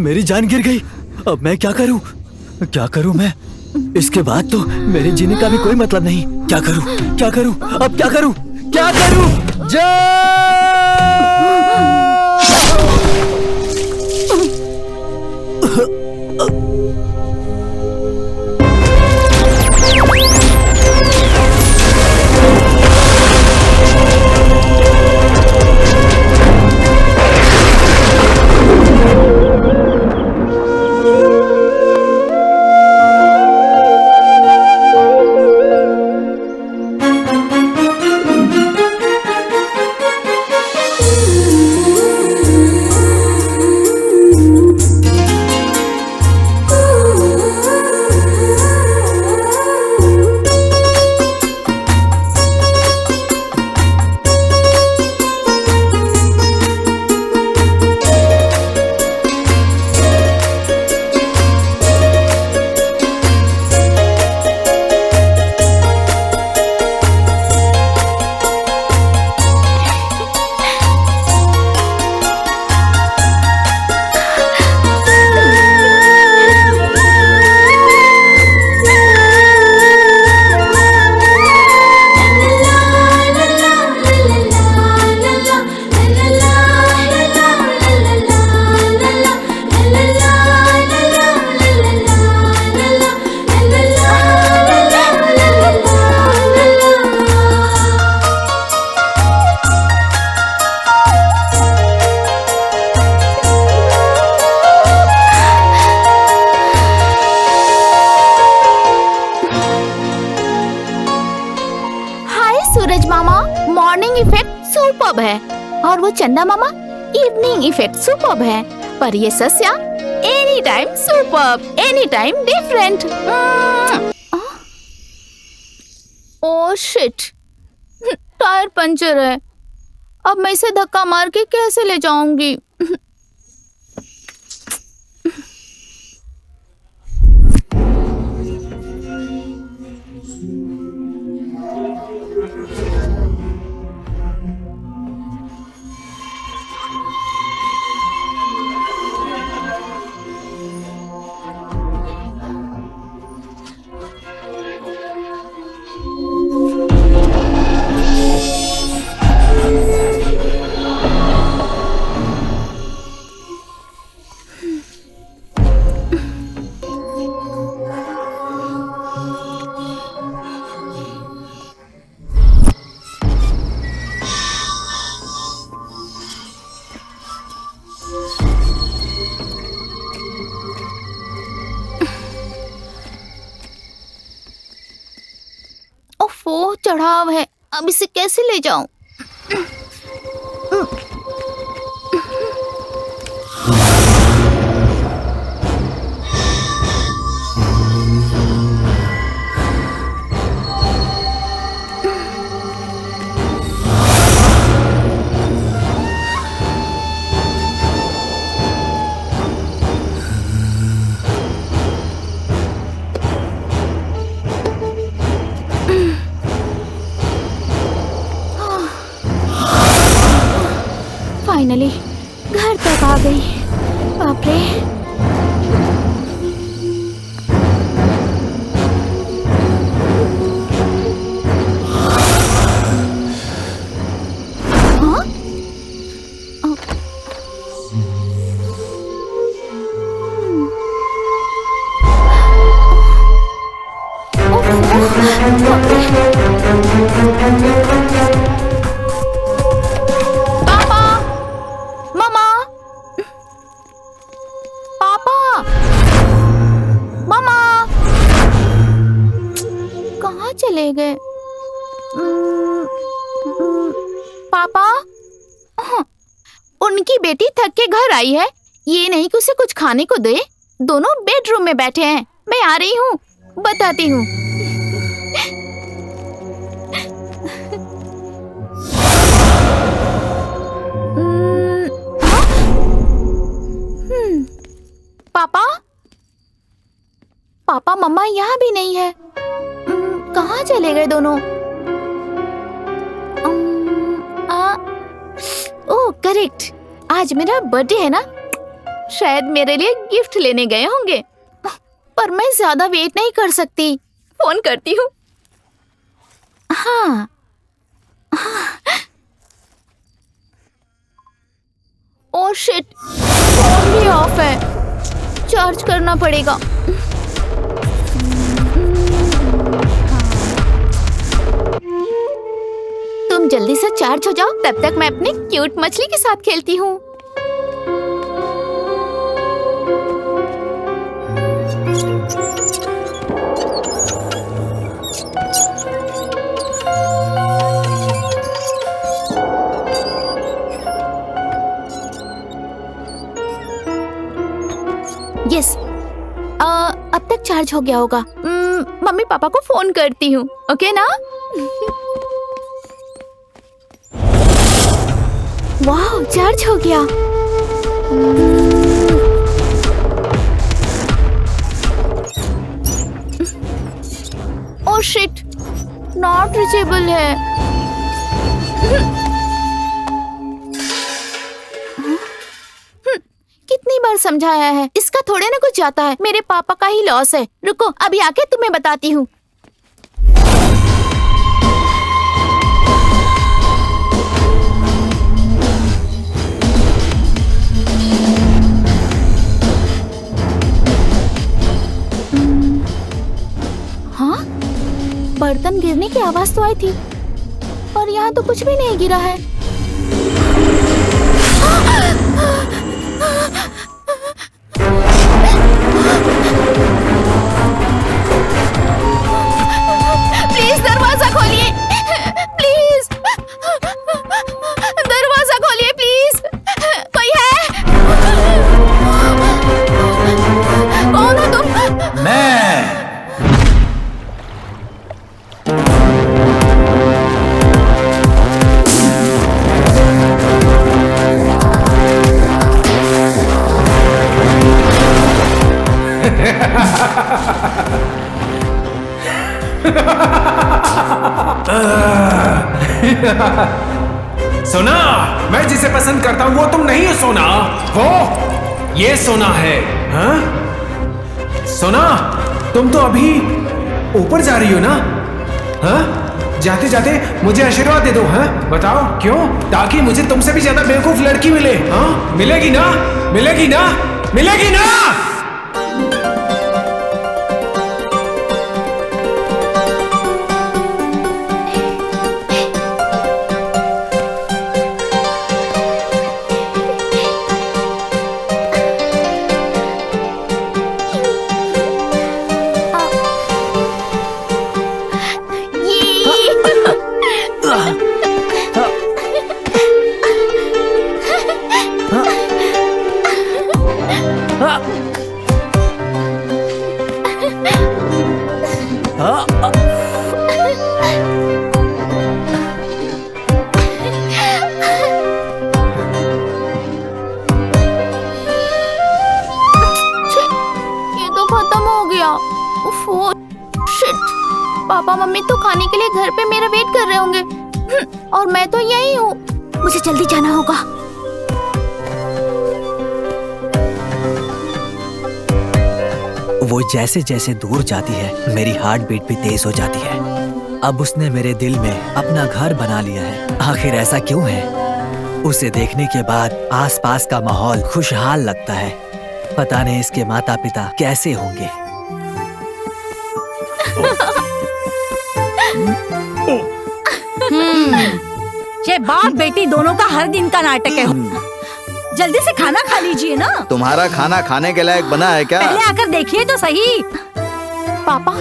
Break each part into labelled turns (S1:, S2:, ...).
S1: मेरी जान गिर गई। अब मैं क्या करूं? क्या करूं मैं? इसके बाद तो मेरे जीने का भी कोई मतलब नहीं। क्या करूं? क्या करूं? अब क्या करूं? क्या करूं?
S2: सूरज मामा मॉर्निंग इफेक्ट सुपर्ब है और वो चंदा मामा इवनिंग इफेक्ट सुपर्ब है, पर ये सस्या any time superb, any time different. Oh shit, tyre puncture है। अब मैं इसे धक्का मार के कैसे ले जाऊंगी? ओह चढ़ाव है, अब इसे कैसे ले जाऊं? फाइनली घर तक आ गई। बाप रे, चले गए पापा? उनकी बेटी थक के घर आई है, ये नहीं कि उसे कुछ खाने को दे। दोनों बेडरूम में बैठे हैं। मैं आ रही हूँ, बताती हूँ। पापा? पापा मम्मा यहाँ भी नहीं है। कहाँ चले गए दोनों? ओह करेक्ट, आज मेरा बर्थडे है ना। शायद मेरे लिए गिफ्ट लेने गए होंगे, पर मैं ज्यादा वेट नहीं कर सकती। फोन करती हूँ। हाँ, ओह शिट, फोन भी ऑफ है। चार्ज करना पड़ेगा। तुम जल्दी से चार्ज हो जाओ, तब तक मैं अपनी क्यूट मछली के साथ खेलती हूँ। यस, अब तक चार्ज हो गया होगा। मम्मी पापा को फोन करती हूँ, ओके ना? वाह, चार्ज हो गया। ओह शिट, नॉट रीचेबल है। कितनी बार समझाया है, इसका थोड़े ना कुछ जाता है। मेरे पापा का ही लॉस है। रुको, अभी आके तुम्हें बताती हूँ। हाँ, बर्तन गिरने की आवाज तो आई थी, पर यहाँ तो कुछ भी नहीं गिरा है। प्लीज दरवाजा खोलिए, प्लीज दरवाजा खोलिए, प्लीज। कोई है? कौन हो तुम?
S1: मैं
S3: सोना, मैं जिसे पसंद करता हूँ वो तुम नहीं हो सोना, वो ये सोना है। हाँ? सोना, तुम तो अभी ऊपर जा रही हो ना? हाँ? जाते जाते मुझे आशीर्वाद दे दो। हाँ? बताओ क्यों? ताकि मुझे तुमसे भी ज्यादा बेवकूफ लड़की मिले। हाँ? मिलेगी ना? मिलेगी ना? मिलेगी ना?
S2: पापा मम्मी तो खाने के लिए घर पे मेरा वेट कर रहे होंगे, और मैं तो यही हूँ। मुझे जल्दी जाना होगा।
S1: वो जैसे जैसे दूर जाती है, मेरी हार्ट बीट भी तेज हो जाती है। अब उसने मेरे दिल में अपना घर बना लिया है। आखिर ऐसा क्यों है? उसे देखने के बाद आसपास का माहौल खुशहाल लगता है। पता नहीं इसके माता पिता कैसे होंगे।
S4: ये बाप बेटी दोनों का हर दिन का नाटक है। जल्दी से खाना खा लीजिए ना।
S5: तुम्हारा खाना खाने के लायक बना है क्या?
S4: पहले आकर देखिए तो सही।
S2: पापा,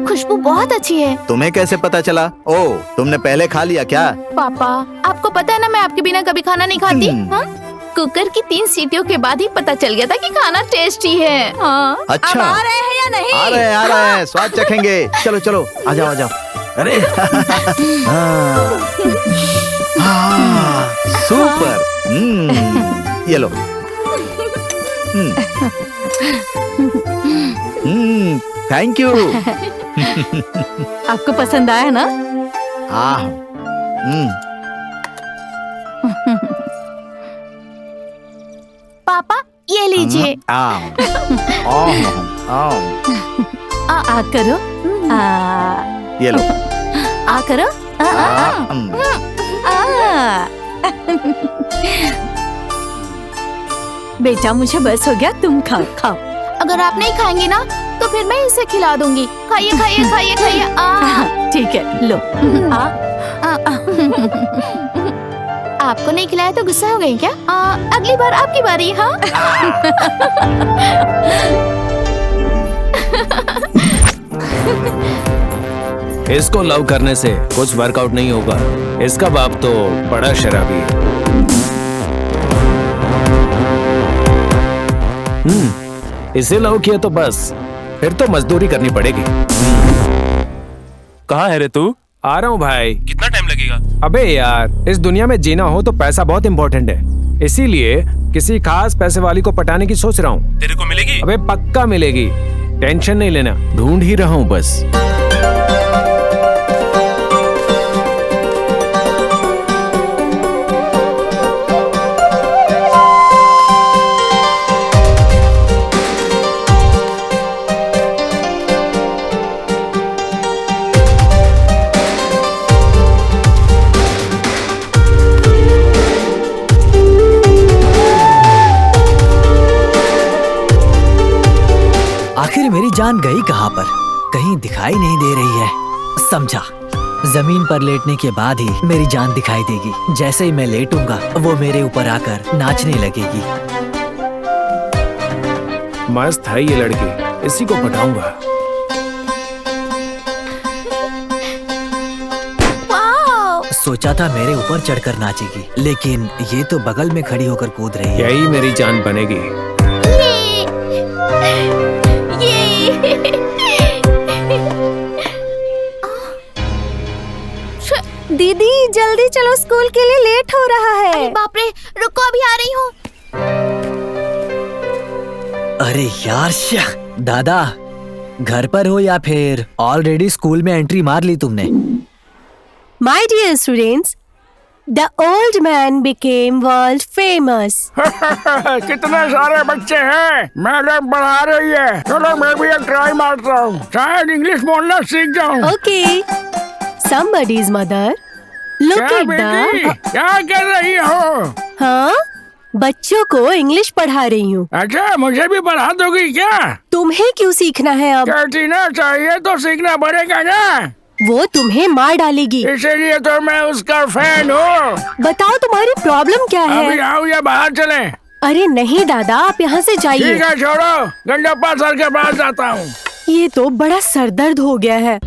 S2: खुशबू बहुत अच्छी है।
S5: तुम्हें कैसे पता चला? ओह, तुमने पहले खा लिया क्या?
S2: पापा, आपको पता है ना मैं आपके बिना कभी खाना नहीं खाती। हाँ? कुकर की 3 सीटियों के बाद ही पता चल गया था कि खाना टेस्टी है। हाँ?
S5: अच्छा,
S4: अब आ रहे हैं या नहीं?
S5: आ रहे हैं, स्वाद चखेंगे। चलो चलो, आ जाओ आ जाओ। अरे सुपर। ये लो। Thank you.
S4: आपको पसंद आया ना?
S5: हाँ।
S2: पापा, ये ले लीजिए।
S5: आम आम आम
S4: आ करो। आ
S5: ये लो।
S4: आ करो। आ आ
S5: आम।
S4: आ बेटा मुझे बस हो गया, तुम खाओ खाओ।
S2: अगर आप नहीं खाएंगी ना तो फिर मैं इसे खिला दूंगी। खाइए खाइए खाइए खाइए।
S4: ठीक है लो।
S2: आपको नहीं खिलाया तो गुस्सा हो गई क्या? अगली बार आपकी बारी। हाँ।
S3: इसको लव करने से कुछ वर्कआउट नहीं होगा। इसका बाप तो बड़ा शराबी है। इसे लव किया तो बस फिर तो मजदूरी करनी पड़ेगी।
S6: कहाँ है रे तू?
S3: आ रहा हूँ भाई।
S6: कितना टाइम लगेगा?
S3: अबे यार, इस दुनिया में जीना हो तो पैसा बहुत इम्पोर्टेंट है, इसीलिए किसी खास पैसे वाली को पटाने की सोच रहा हूँ।
S6: तेरे को मिलेगी?
S3: अबे पक्का मिलेगी, टेंशन नहीं लेना, ढूंढ ही रहा हूँ बस।
S1: आखिर मेरी जान गई कहाँ पर? कहीं दिखाई नहीं दे रही है। समझा, जमीन पर लेटने के बाद ही मेरी जान दिखाई देगी। जैसे ही मैं लेटूंगा वो मेरे ऊपर आकर नाचने लगेगी।
S3: मस्त है ये लड़की, इसी को पटाऊंगा।
S1: सोचा था मेरे ऊपर चढ़कर नाचेगी, लेकिन ये तो बगल में खड़ी होकर कूद रही है।
S3: यही मेरी जान बनेगी।
S4: दीदी जल्दी चलो, स्कूल के लिए लेट हो रहा है।
S2: अरे बाप रे, रुको अभी आ रही हूँ।
S1: अरे यार श्या, दादा घर पर हो या फिर ऑलरेडी स्कूल में एंट्री मार ली तुमने?
S7: My dear students, the old man became world famous.
S8: कितने सारे बच्चे हैं, मैडम पढ़ा रही है। चलो मैं भी एक ट्राई मारता हूँ, शायद इंग्लिश बोलना सीख जाऊँ।
S7: Okay, somebody's mother. Look
S8: क्या
S7: at
S8: बेटी,
S7: the.
S8: क्या कर रही हो?
S7: हाँ, बच्चों को इंग्लिश पढ़ा रही हूँ।
S8: अच्छा, मुझे भी पढ़ा दोगी क्या?
S7: तुम्हें क्यों सीखना है अब?
S8: कहती ना चाहिए तो सीखना पड़ेगा ना।
S7: वो तुम्हें मार डालेगी।
S8: इसीलिए तो मैं उसका फैन हूँ।
S7: बताओ तुम्हारी प्रॉब्लम क्या
S8: अभी
S7: है?
S8: आओ या बाहर चले?
S7: अरे नहीं दादा, आप यहाँ से जाइए।
S8: ठीक है छोड़ो, गंजप्पा सर के पास जाता हूँ।
S7: ये तो बड़ा सरदर्द हो गया है।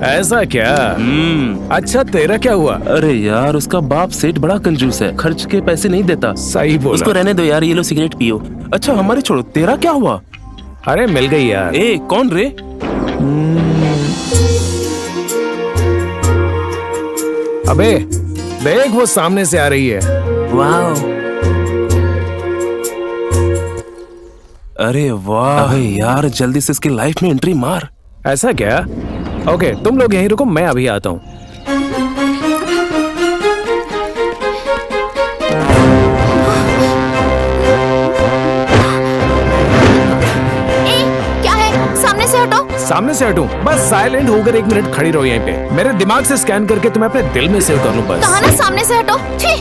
S3: ऐसा क्या? अच्छा तेरा क्या हुआ?
S6: अरे यार उसका बाप सेठ बड़ा कंजूस है, खर्च के पैसे नहीं देता।
S3: सही बोला।
S6: उसको रहने दो यार, ये लो सिगरेट पियो। अच्छा हमारी छोड़ो, तेरा क्या हुआ?
S3: अरे मिल गई यार।
S6: ए कौन रे?
S3: अबे देख, वो सामने से आ रही है।
S6: वाह, अरे वाह। अबे यार जल्दी से इसकी लाइफ में एंट्री मार।
S3: ऐसा क्या? ओके, तुम लोग यहीं रुको, मैं अभी आता हूँ।
S2: क्या है? सामने से हटो।
S3: सामने से हटूं? बस साइलेंट होकर 1 मिनट खड़ी रहो यहीं पे। मेरे दिमाग से स्कैन करके तुम्हें अपने दिल में सेव कर लूं बस।
S2: कहा ना सामने से हटो। छी।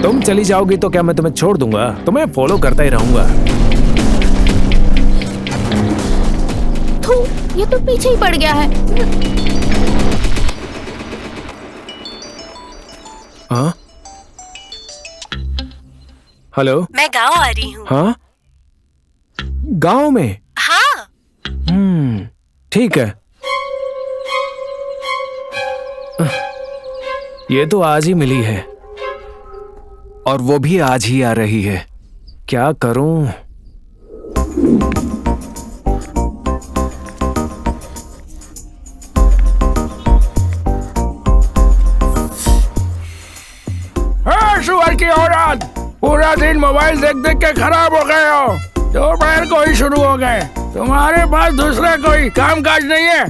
S3: तुम चली जाओगी तो क्या मैं तुम्हें छोड़ दूंगा? तुम्हें फॉलो करता ही रहूंगा।
S2: थू, ये तो पीछे ही पड़ गया है।
S3: हाँ? हेलो?
S7: मैं गाँव आ रही हूँ।
S3: हाँ? गांव में?
S7: हाँ।
S3: ठीक है। ये तो आज ही मिली है, और वो भी आज ही आ रही है। क्या करूं?
S8: सुअर की औरत, पूरा दिन मोबाइल देख देख के खराब हो गए हो। दोपहर को ही शुरू हो गए। तुम्हारे पास दूसरा कोई काम काज नहीं है?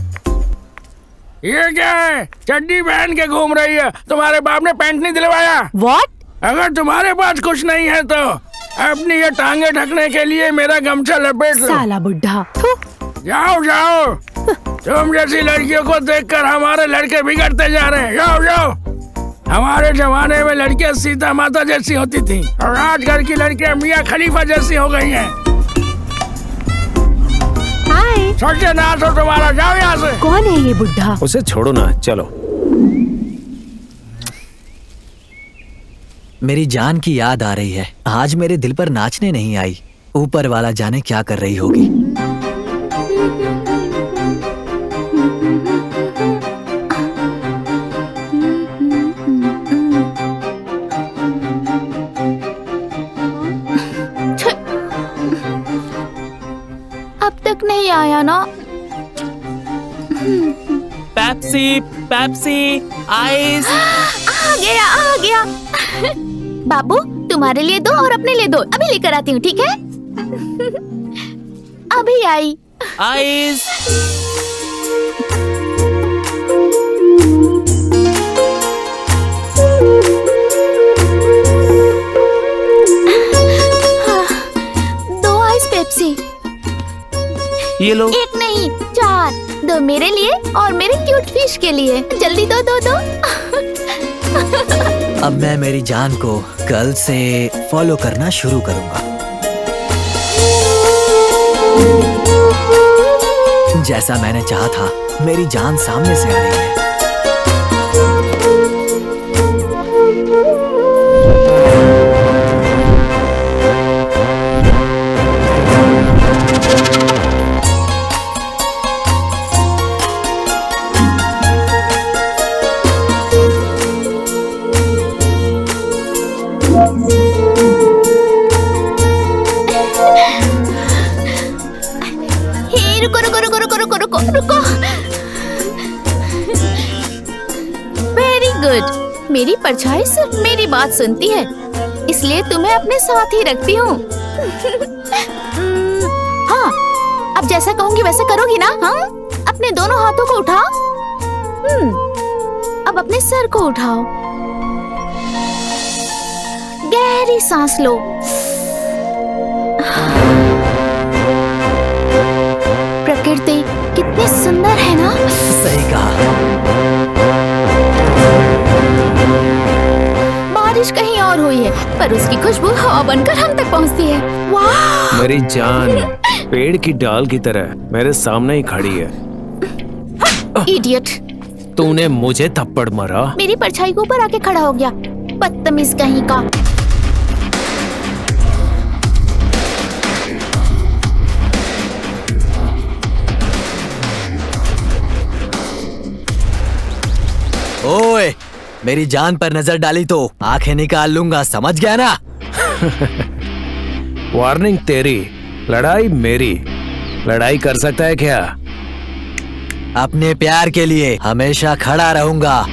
S8: ये क्या है? चड्डी पहन के घूम रही है। तुम्हारे बाप ने पैंट नहीं दिलवाया?
S7: व्हाट?
S8: अगर तुम्हारे पास कुछ नहीं है तो अपनी ये टांगे ढकने के लिए मेरा गमछा लपेट लो।
S7: साला बुढ़ा। थू।
S8: जाओ जाओ। तुम जैसी लड़कियों को देखकर हमारे लड़के बिगड़ते जा रहे हैं। जाओ जाओ। हमारे जमाने में लड़कियां सीता माता जैसी होती थी और आजकल की लड़कियां मियाँ खलीफा जैसी हो गई हैं।
S7: हाय।
S8: सत्यानाश हो तुम्हारा। जाओ यहाँ से।
S7: कौन है ये बुढ़ा?
S3: उसे छोड़ो ना, चलो।
S1: मेरी जान की याद आ रही है। आज मेरे दिल पर नाचने नहीं आई। ऊपर वाला जाने क्या कर रही होगी।
S2: अब तक नहीं आया ना।
S6: Pepsi Pepsi ice.
S2: आ गया आ गया। बाबू तुम्हारे लिए दो और अपने लिए दो। अभी लेकर आती हूँ, ठीक है? अभी आई।
S6: आइस।
S2: दो आइस पेप्सी।
S6: ये लो।
S2: एक नहीं 4। 2 मेरे लिए और मेरे क्यूट फिश के लिए। जल्दी दो दो दो।
S1: अब मैं मेरी जान को कल से फॉलो करना शुरू करूंगा। जैसा मैंने चाहा था, मेरी जान सामने से आ रही है।
S2: रुको। Very good. मेरी परछाई सिर्फ मेरी बात सुनती है, इसलिए तुम्हें अपने साथ ही रखती हूँ। हाँ, अब जैसा कहूँगी वैसा करोगी ना? हाँ, अपने दोनों हाथों को उठाओ। अब अपने सर को उठाओ। गहरी सांस लो। प्रकृति कितनी सुंदर है ना?
S1: सही कहा।
S2: बारिश कहीं और हुई है, पर उसकी खुशबू हवा बनकर हम तक पहुंचती है। वाह!
S3: मेरी जान पेड़ की डाल की तरह मेरे सामने ही खड़ी है।
S2: इडियट!
S3: तूने मुझे थप्पड़ मारा।
S2: मेरी परछाई के ऊपर आके खड़ा हो गया, बदतमीज कहीं का।
S1: ओए, मेरी जान पर नजर डाली तो आंखें निकाल लूंगा, समझ गया ना?
S3: वार्निंग तेरी, लड़ाई मेरी। लड़ाई कर सकता है क्या?
S1: अपने प्यार के लिए हमेशा खड़ा रहूंगा।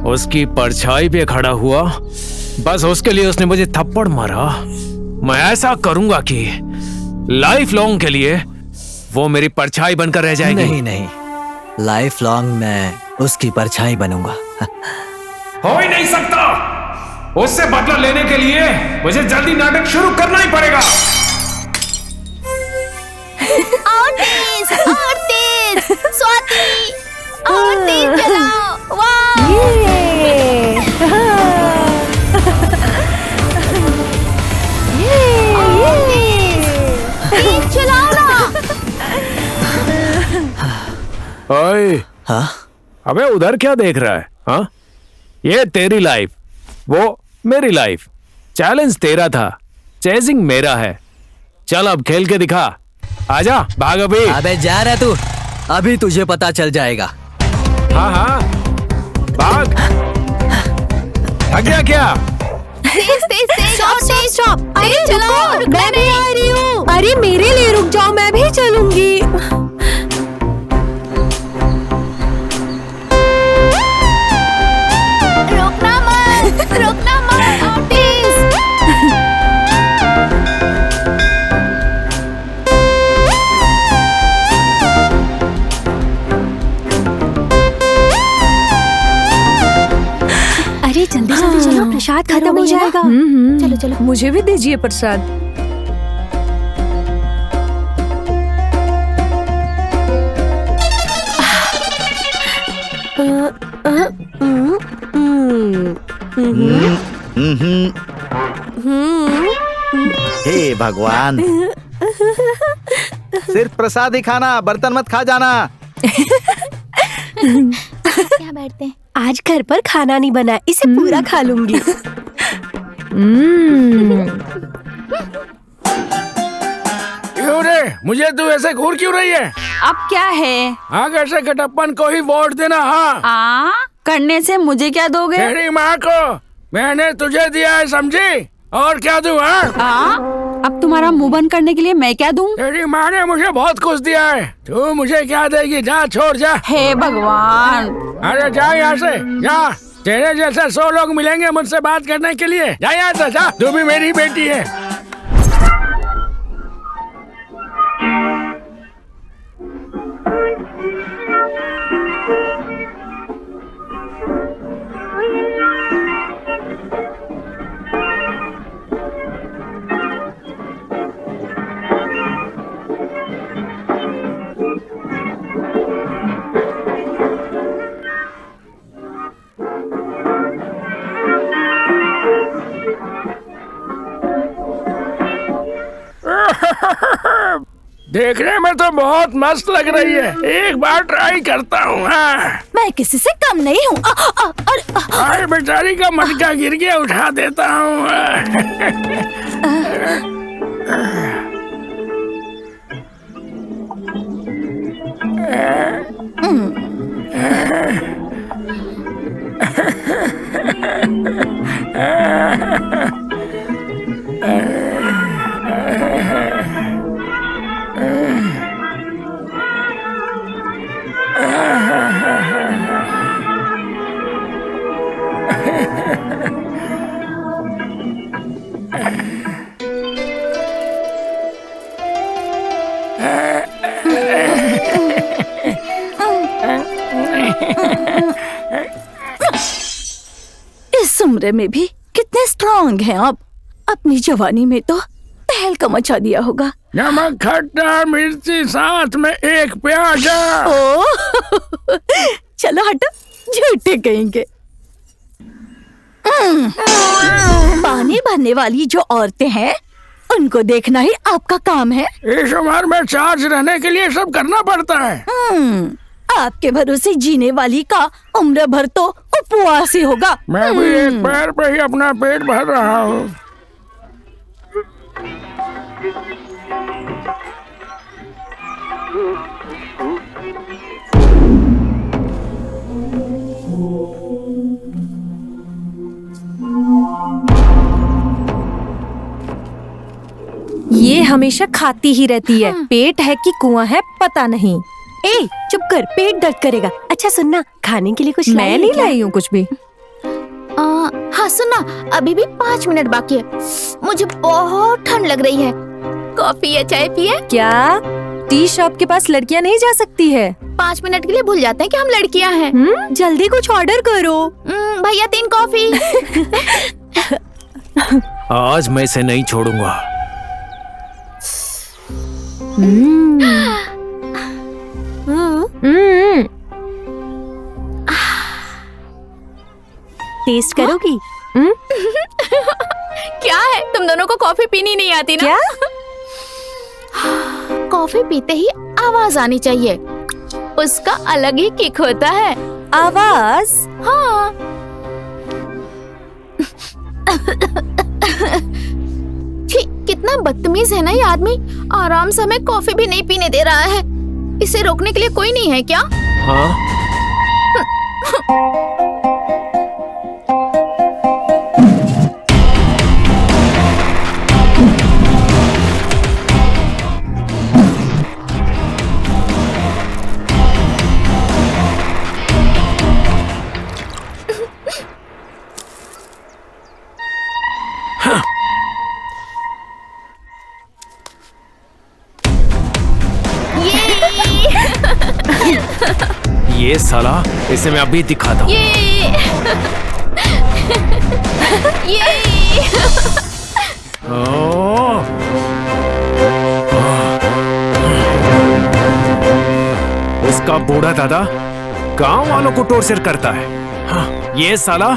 S3: उसकी परछाई पे खड़ा हुआ, बस उसके लिए उसने मुझे थप्पड़ मारा। मैं ऐसा करूंगा कि लाइफ लॉन्ग के लिए वो मेरी परछाई बनकर रह जाएगी।
S1: नहीं नहीं, लाइफ लॉन्ग मैं उसकी परछाई बनूंगा।
S3: हो ही नहीं सकता। उससे बदला लेने के लिए मुझे जल्दी नाटक शुरू करना ही पड़ेगा।
S2: और तेज, स्वाति, और तेज चलाओ। वाह! तेज चलाओ ना।
S3: ओए,
S1: हाँ?
S3: अबे उधर क्या देख रहा है? हाँ? ये तेरी लाइफ, वो मेरी लाइफ। चैलेंज तेरा था, चेजिंग मेरा है। चल अब खेल के दिखा। आजा, भाग अभी।
S1: अबे जा रहा तू, अभी तुझे पता चल जाएगा।
S3: हाँ हाँ, भाग। थक गया क्या?
S2: तेज, स्टॉप।
S7: अरे चलाओ, मैं नहीं आ रही हूँ। अरे मेरे लिए रुक जाओ, मैं भी चलूंगी।
S2: रोकना मत ऑटिस।
S7: अरे जल्दी जल्दी चलो, प्रसाद खत्म हो जाएगा।
S2: चलो चलो।
S7: मुझे भी दीजिए प्रसाद।
S5: हे भगवान, सिर्फ प्रसाद ही खाना, बर्तन मत खा जाना।
S2: क्या बैठते हैं?
S7: आज घर पर खाना नहीं बना, इसे पूरा खा लूंगी।
S8: क्यों रे, मुझे तू ऐसे घूर क्यों रही है?
S4: अब क्या है?
S8: आगे से कटप्पन को ही वोट देना। हाँ,
S4: करने से मुझे क्या दोगे?
S8: तेरी माँ को मैंने तुझे दिया है, समझी? और क्या दूं?
S4: अब तुम्हारा मुंह बंद करने के लिए मैं क्या दूं?
S8: तेरी माँ ने मुझे बहुत कुछ दिया है, तू मुझे क्या देगी? जा, छोड़ जा।
S4: हे भगवान।
S8: अरे जा यहाँ से, जा। तेरे जैसे 100 लोग मिलेंगे मुझसे बात करने के लिए। जा यहाँ से, जा। तू भी मेरी बेटी है। देखने में तो बहुत मस्त लग रही है, एक बार ट्राई करता हूँ।
S4: मैं किसी से कम नहीं हूँ।
S8: अरे बेचारी का मटका गिर गया, उठा देता हूँ।
S4: इस उम्र में भी कितने स्ट्रांग हैं आप। अपनी जवानी में तो तहलका मचा दिया होगा।
S8: नमक, खट्टा, मिर्ची, साथ में एक प्याज।
S4: ओ चलो हटो, झूठे कहेंगे। पानी भरने वाली जो औरतें हैं उनको देखना ही आपका काम है।
S8: इस उम्र में चार्ज रहने के लिए सब करना पड़ता है।
S4: आपके भरोसे जीने वाली का उम्र भर तो उपवास ही होगा।
S8: मैं भी एक पैर पे ही अपना पेट भर रहा हूँ।
S7: ये हमेशा खाती ही रहती है, पेट है कि कुआं है पता नहीं। ए चुप कर, पेट दर्द करेगा। अच्छा सुनना, खाने के लिए कुछ
S4: मैं नहीं लाई हूँ कुछ भी।
S2: हाँ सुनना, अभी भी 5 मिनट बाकी है। मुझे बहुत ठंड लग रही है। कॉफी या चाय पिए?
S7: क्या टी शॉप के पास लड़कियां नहीं जा सकती है?
S2: 5 मिनट के लिए भूल जाते हैं कि हम लड़कियां हैं।
S7: जल्दी कुछ ऑर्डर करो।
S2: भैया 3 कॉफी।
S3: आज मैं इसे नहीं छोड़ूंगा।
S7: टेस्ट करोगी?
S2: क्या है, तुम दोनों को कॉफी पीनी नहीं आती ना?
S7: क्या?
S2: कॉफी पीते ही आवाज आनी चाहिए, उसका अलग ही किक होता है।
S7: आवाज?
S2: हाँ। छी, कितना बदतमीज है ना ये आदमी। आराम से हमें कॉफी भी नहीं पीने दे रहा है। इसे रोकने के लिए कोई नहीं है क्या?
S3: हाँ? साला, इसे मैं अभी दिखाता हूँ।
S2: ये
S3: उसका बूढ़ा दादा गांव वालों को टॉर्चर करता है। हाँ, ये साला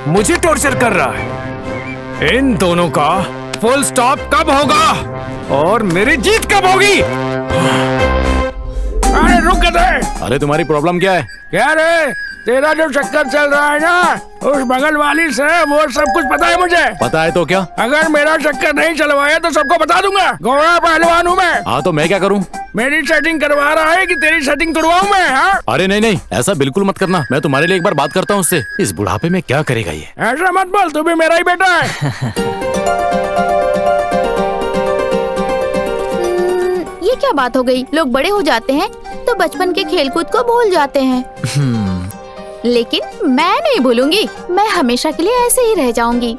S3: मुझे टॉर्चर कर रहा है। इन दोनों का फुल स्टॉप कब होगा और मेरी जीत कब होगी?
S8: अरे रुक दे।
S6: अरे तुम्हारी प्रॉब्लम क्या है?
S8: क्या रे, तेरा जो चक्कर चल रहा है ना उस बगल वाली से, वो सब कुछ पता है मुझे।
S6: पता है तो क्या?
S8: अगर मेरा चक्कर नहीं चलवाया तो सबको बता दूंगा। गोरा पहलवान हूँ मैं।
S6: हाँ तो मैं क्या करूँ?
S8: मेरी सेटिंग करवा रहा है कि तेरी सेटिंग करवाऊं मैं? हाँ,
S6: अरे नहीं नहीं, ऐसा बिल्कुल मत करना। मैं तुम्हारे लिए एक बार बात करता हूँ उससे। इस बुढ़ापे में क्या करेगा ये?
S8: ऐसा मत बोल, तू भी मेरा ही बेटा है।
S2: ये क्या बात हो गई? लोग बड़े हो जाते हैं तो बचपन के खेलकूद को भूल जाते हैं। लेकिन मैं नहीं भूलूंगी। मैं हमेशा के लिए ऐसे ही रह जाऊंगी।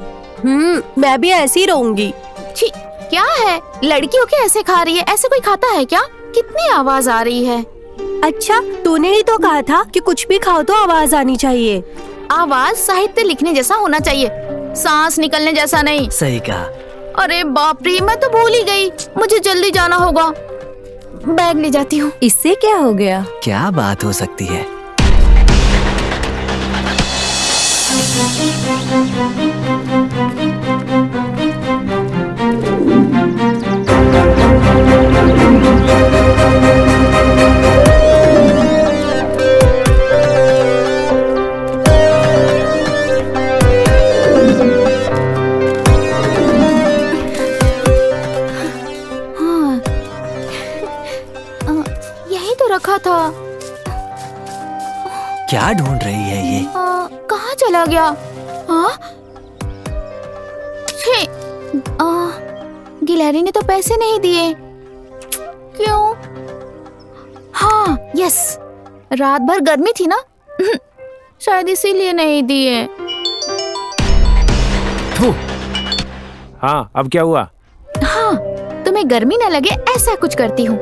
S7: मैं भी ऐसी ही रहूंगी।
S2: छी, क्या है? लड़कियों के ऐसे खा रही है? ऐसे कोई खाता है क्या? कितनी आवाज आ रही है।
S7: अच्छा, तूने ही तो कहा था कि कुछ भी खाओ तो आवाज आनी चाहिए।
S2: आवाज साहित्य लिखने जैसा होना चाहिए, सांस निकलने जैसा नहीं।
S1: सही कहा।
S2: अरे बाप रे, मैं तो भूल ही गई। मुझे जल्दी जाना होगा। बैग ले जाती हूँ।
S7: इससे क्या हो गया?
S1: क्या बात हो सकती है?
S2: हाँ, यही तो रखा था।
S1: क्या ढूंढ रही है ये?
S2: कहाँ चला गया? हाँ? छे, गिलहरी ने तो पैसे नहीं दिए। क्यों? हाँ, यस, रात भर गर्मी थी ना, शायद इसीलिए नहीं दिए।
S3: थू। हाँ, अब क्या हुआ?
S2: हाँ, तुम्हें गर्मी न लगे ऐसा कुछ करती हूँ।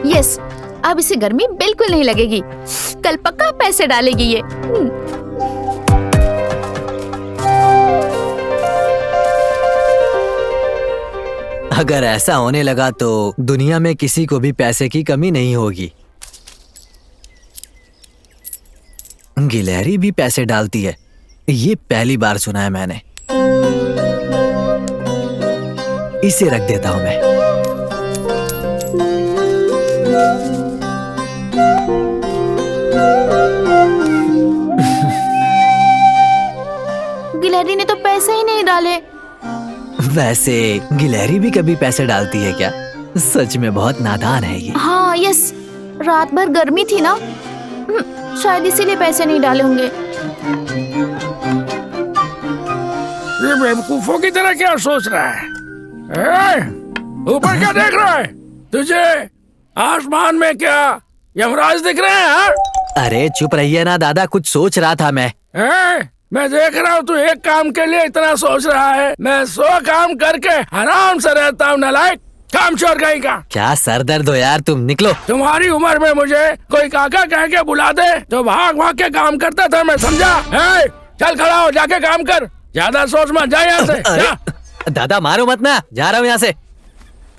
S2: यस, अब इसे गर्मी बिल्कुल नहीं लगेगी। कल पक्का पैसे डालेगी ये।
S1: अगर ऐसा होने लगा तो दुनिया में किसी को भी पैसे की कमी नहीं होगी। गिलहरी भी पैसे डालती है, ये पहली बार सुना है मैंने। इसे रख देता हूं मैं।
S2: गिलहरी ने तो पैसे ही नहीं डाले।
S1: वैसे गिलहरी भी कभी पैसे डालती है क्या? सच में बहुत नादान है ये।
S2: हाँ, यस, रात भर गर्मी थी ना, शायद इसीलिए पैसे नहीं डाले होंगे।
S8: ये बेवकूफों की तरह क्या सोच रहा है? ऊपर क्या देख रहा है? तुझे आसमान में क्या यमराज दिख रहे हैं? हाँ?
S1: अरे चुप रहिए ना दादा, कुछ सोच रहा था मैं।
S8: मैं देख रहा हूँ तू एक काम के लिए इतना सोच रहा है। मैं 100 काम करके आराम से रहता हूँ। नालायक, काम चोर कहीं का।
S1: क्या सर दर्द हो यार, तुम निकलो।
S8: तुम्हारी उम्र में मुझे कोई काका कह के बुला दे तो भाग भाग के काम करता था मैं, समझा? चल खड़ा हो, जाके काम कर। ज्यादा सोच मत, जा यहाँ से। जा।
S1: दादा मारो मत ना, जा रहा हूँ यहाँ से।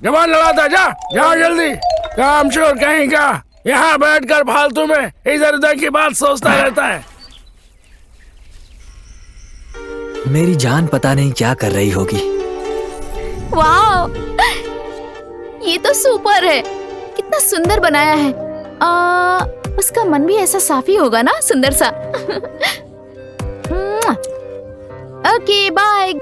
S8: जवान लड़ाता, जा जाओ जल्दी। काम चोर कहीं का, यहाँ बैठकर फालतू में इधर उधर की बात सोचता रहता है।
S1: मेरी जान पता नहीं क्या कर रही होगी।
S2: वाह, ये तो सुपर है। कितना सुंदर बनाया है। उसका मन भी ऐसा साफी होगा ना, सुंदर सा। Okay, bye.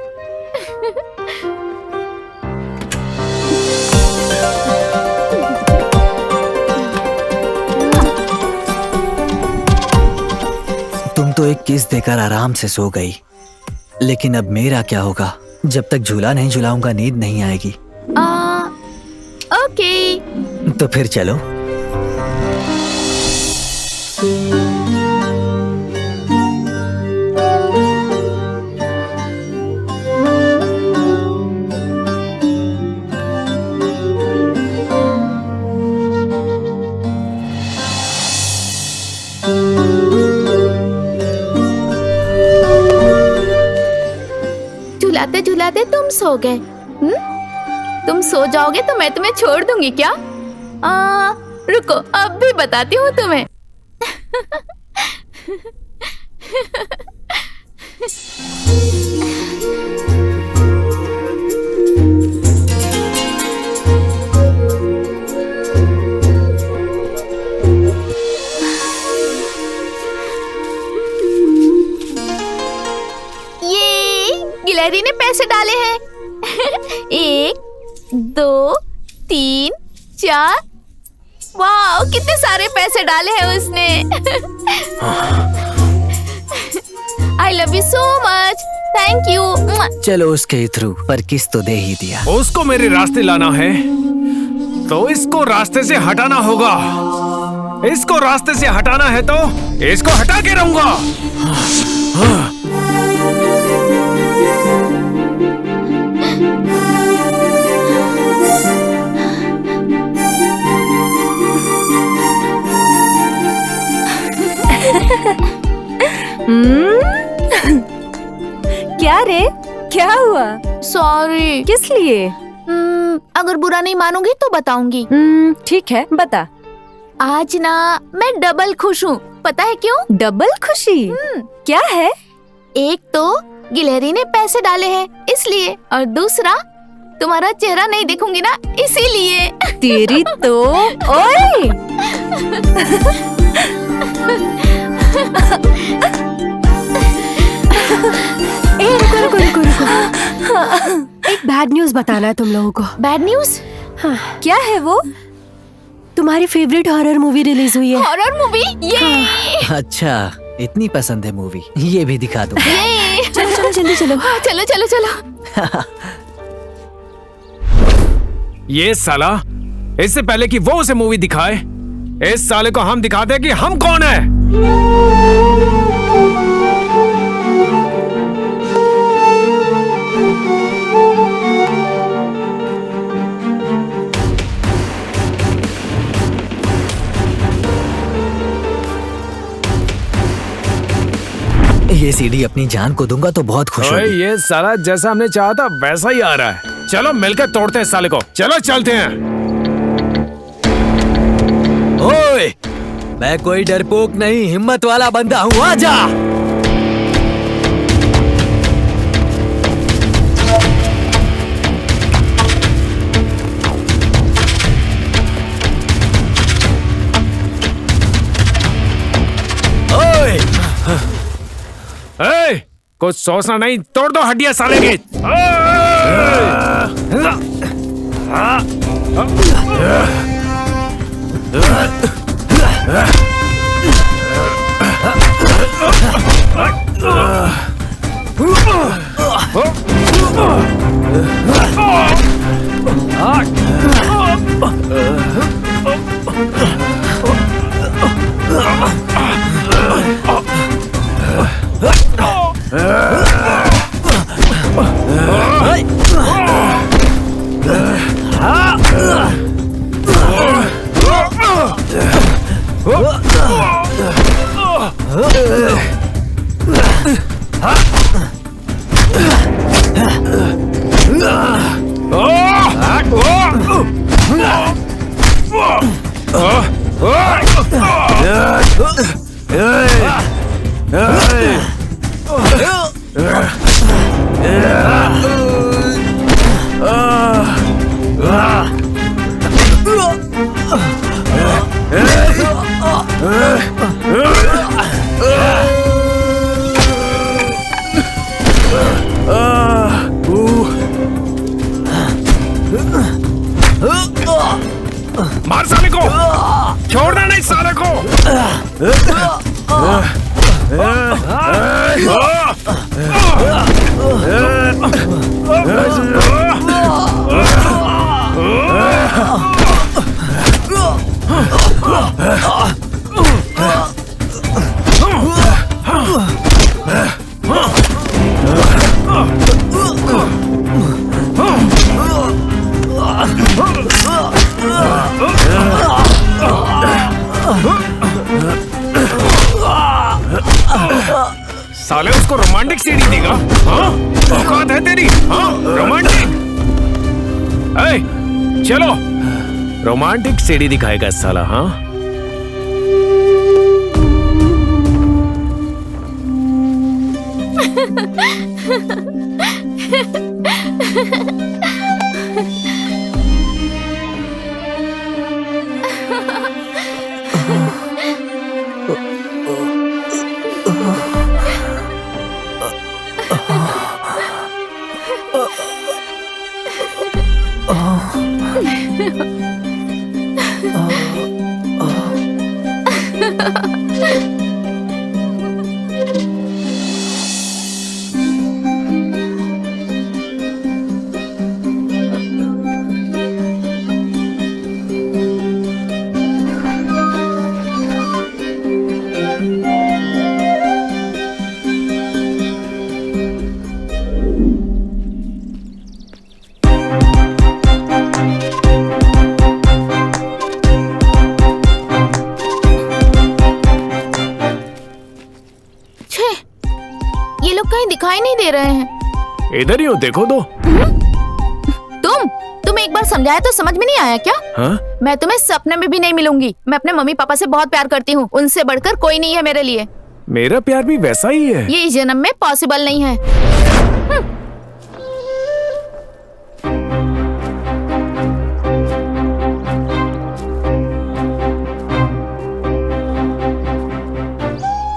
S1: तुम तो एक किस देकर आराम से सो गई, लेकिन अब मेरा क्या होगा? जब तक झूला नहीं झुलाऊंगा नींद नहीं आएगी।
S2: ओके।
S1: तो फिर चलो।
S2: झुलाते झुलाते तुम सो गए। तुम सो जाओगे तो मैं तुम्हें छोड़ दूंगी क्या? रुको, अब भी बताती हूँ तुम्हें। गिलहरी ने पैसे डाले हैं। 1, 2, 3, 4। वाह, कितने सारे पैसे डाले हैं उसने। I love you so much, thank you.
S1: चलो उसके थ्रू, पर किस तो दे ही दिया।
S3: उसको मेरे रास्ते लाना है तो इसको रास्ते से हटाना होगा। इसको रास्ते से हटाना है तो इसको हटा के रहूंगा।
S7: क्या रे, क्या हुआ?
S2: सॉरी।
S7: किस लिए?
S2: अगर बुरा नहीं मानोगी तो बताऊंगी।
S7: ठीक है, बता।
S2: आज ना मैं डबल खुश हूँ। पता है क्यों?
S7: डबल खुशी? क्या है?
S2: एक तो गिलहरी ने पैसे डाले हैं इसलिए, और दूसरा तुम्हारा चेहरा नहीं देखूंगी ना इसीलिए।
S7: तेरी तो ओए। रुको। एक बैड न्यूज बताना है तुम लोगों को।
S2: Bad news?
S7: हाँ। क्या है वो? तुम्हारी फेवरेट हॉरर मूवी रिलीज हुई है।
S2: Horror movie? ये
S1: अच्छा, इतनी पसंद है मूवी, ये भी दिखा दूंगा।
S2: ये
S7: चलो जल्दी चलो।
S2: चलो।
S3: ये साला, इससे पहले कि वो उसे मूवी दिखाए, इस साले को हम दिखाते हैं कि हम कौन है।
S1: ये सीडी अपनी जान को दूंगा तो बहुत खुश
S3: ओए,
S1: होगी।
S3: ये साला जैसा हमने चाहा था वैसा ही आ रहा है। चलो मिलकर तोड़ते हैं साले को। चलो चलते हैं।
S1: ओए, मैं कोई डरपोक नहीं, हिम्मत वाला बंदा हूँ, आजा।
S3: कुछ सोचना नहीं, तोड़ दो हड्डियां साले की। मार साले को, छोड़ना नहीं साले को। साले उसको रोमांटिक सीढ़ी देगा? हाँ, औकात है तेरी? हाँ, रोमांटिक? चलो, रोमांटिक सीढ़ी दिखाएगा साला। हाँ,
S2: दिखाई नहीं दे रहे हैं।
S3: इधर ही हो, देखो तो।
S2: तुम एक बार समझाया तो समझ में नहीं आया क्या?
S3: हाँ?
S2: मैं तुम्हें सपने में भी नहीं मिलूंगी। मैं अपने मम्मी पापा से बहुत प्यार करती हूँ, उनसे बढ़कर कोई नहीं है मेरे लिए।
S3: मेरा प्यार भी वैसा ही है।
S2: ये इस जन्म में पॉसिबल नहीं है।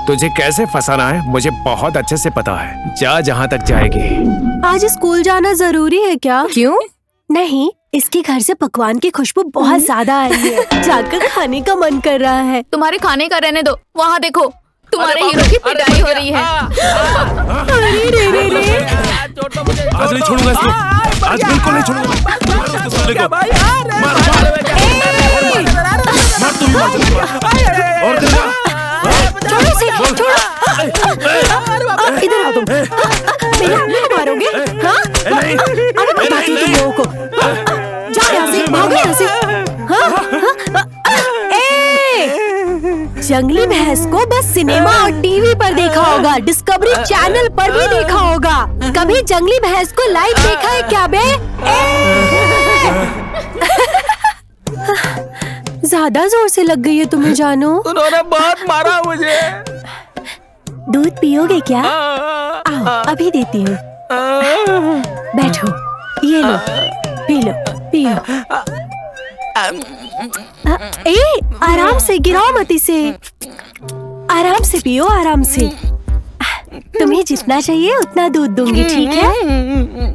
S3: तुझे कैसे फंसाना है मुझे बहुत अच्छे से पता है। जा जहाँ तक जाएगी।
S7: आज स्कूल जाना जरूरी है क्या? क्यों? नहीं, इसके घर से पकवान की खुशबू बहुत ज्यादा आ रही है। जाकर खाने का मन कर रहा है।
S2: तुम्हारे खाने का रहने दो, वहाँ देखो तुम्हारे हीरो की पिटाई हो रही है।
S7: अरे रे रे रे।
S6: आज नहीं छोड़ूंगा इसको, आज बिल्कुल नहीं छोड़ूंगा। मार तुम भी मार। और
S7: छोड़ो इसे, छोड़ो। इधर आओ तुम। मेरे मारोगे? हाँ? अरे बताती हूँ तुम लोगों को। जाओ यहाँ से, भागो यहाँ से। हाँ? जंगली भैंस को बस सिनेमा और टीवी पर देखा होगा, डिस्कवरी चैनल पर भी देखा होगा। कभी जंगली भैंस को लाइव देखा है क्या बे? ज्यादा जोर से लग गई है तुम्हें जानू।
S8: उन्होंने बहुत मारा मुझे।
S7: दूध पियोगे क्या? आओ, अभी देती हूँ। बैठो, ये लो, पी लो, पियो। आराम से, गिराओ मत इसे। आराम से पियो, आराम से। तुम्हें जितना चाहिए उतना दूध दूंगी, ठीक है?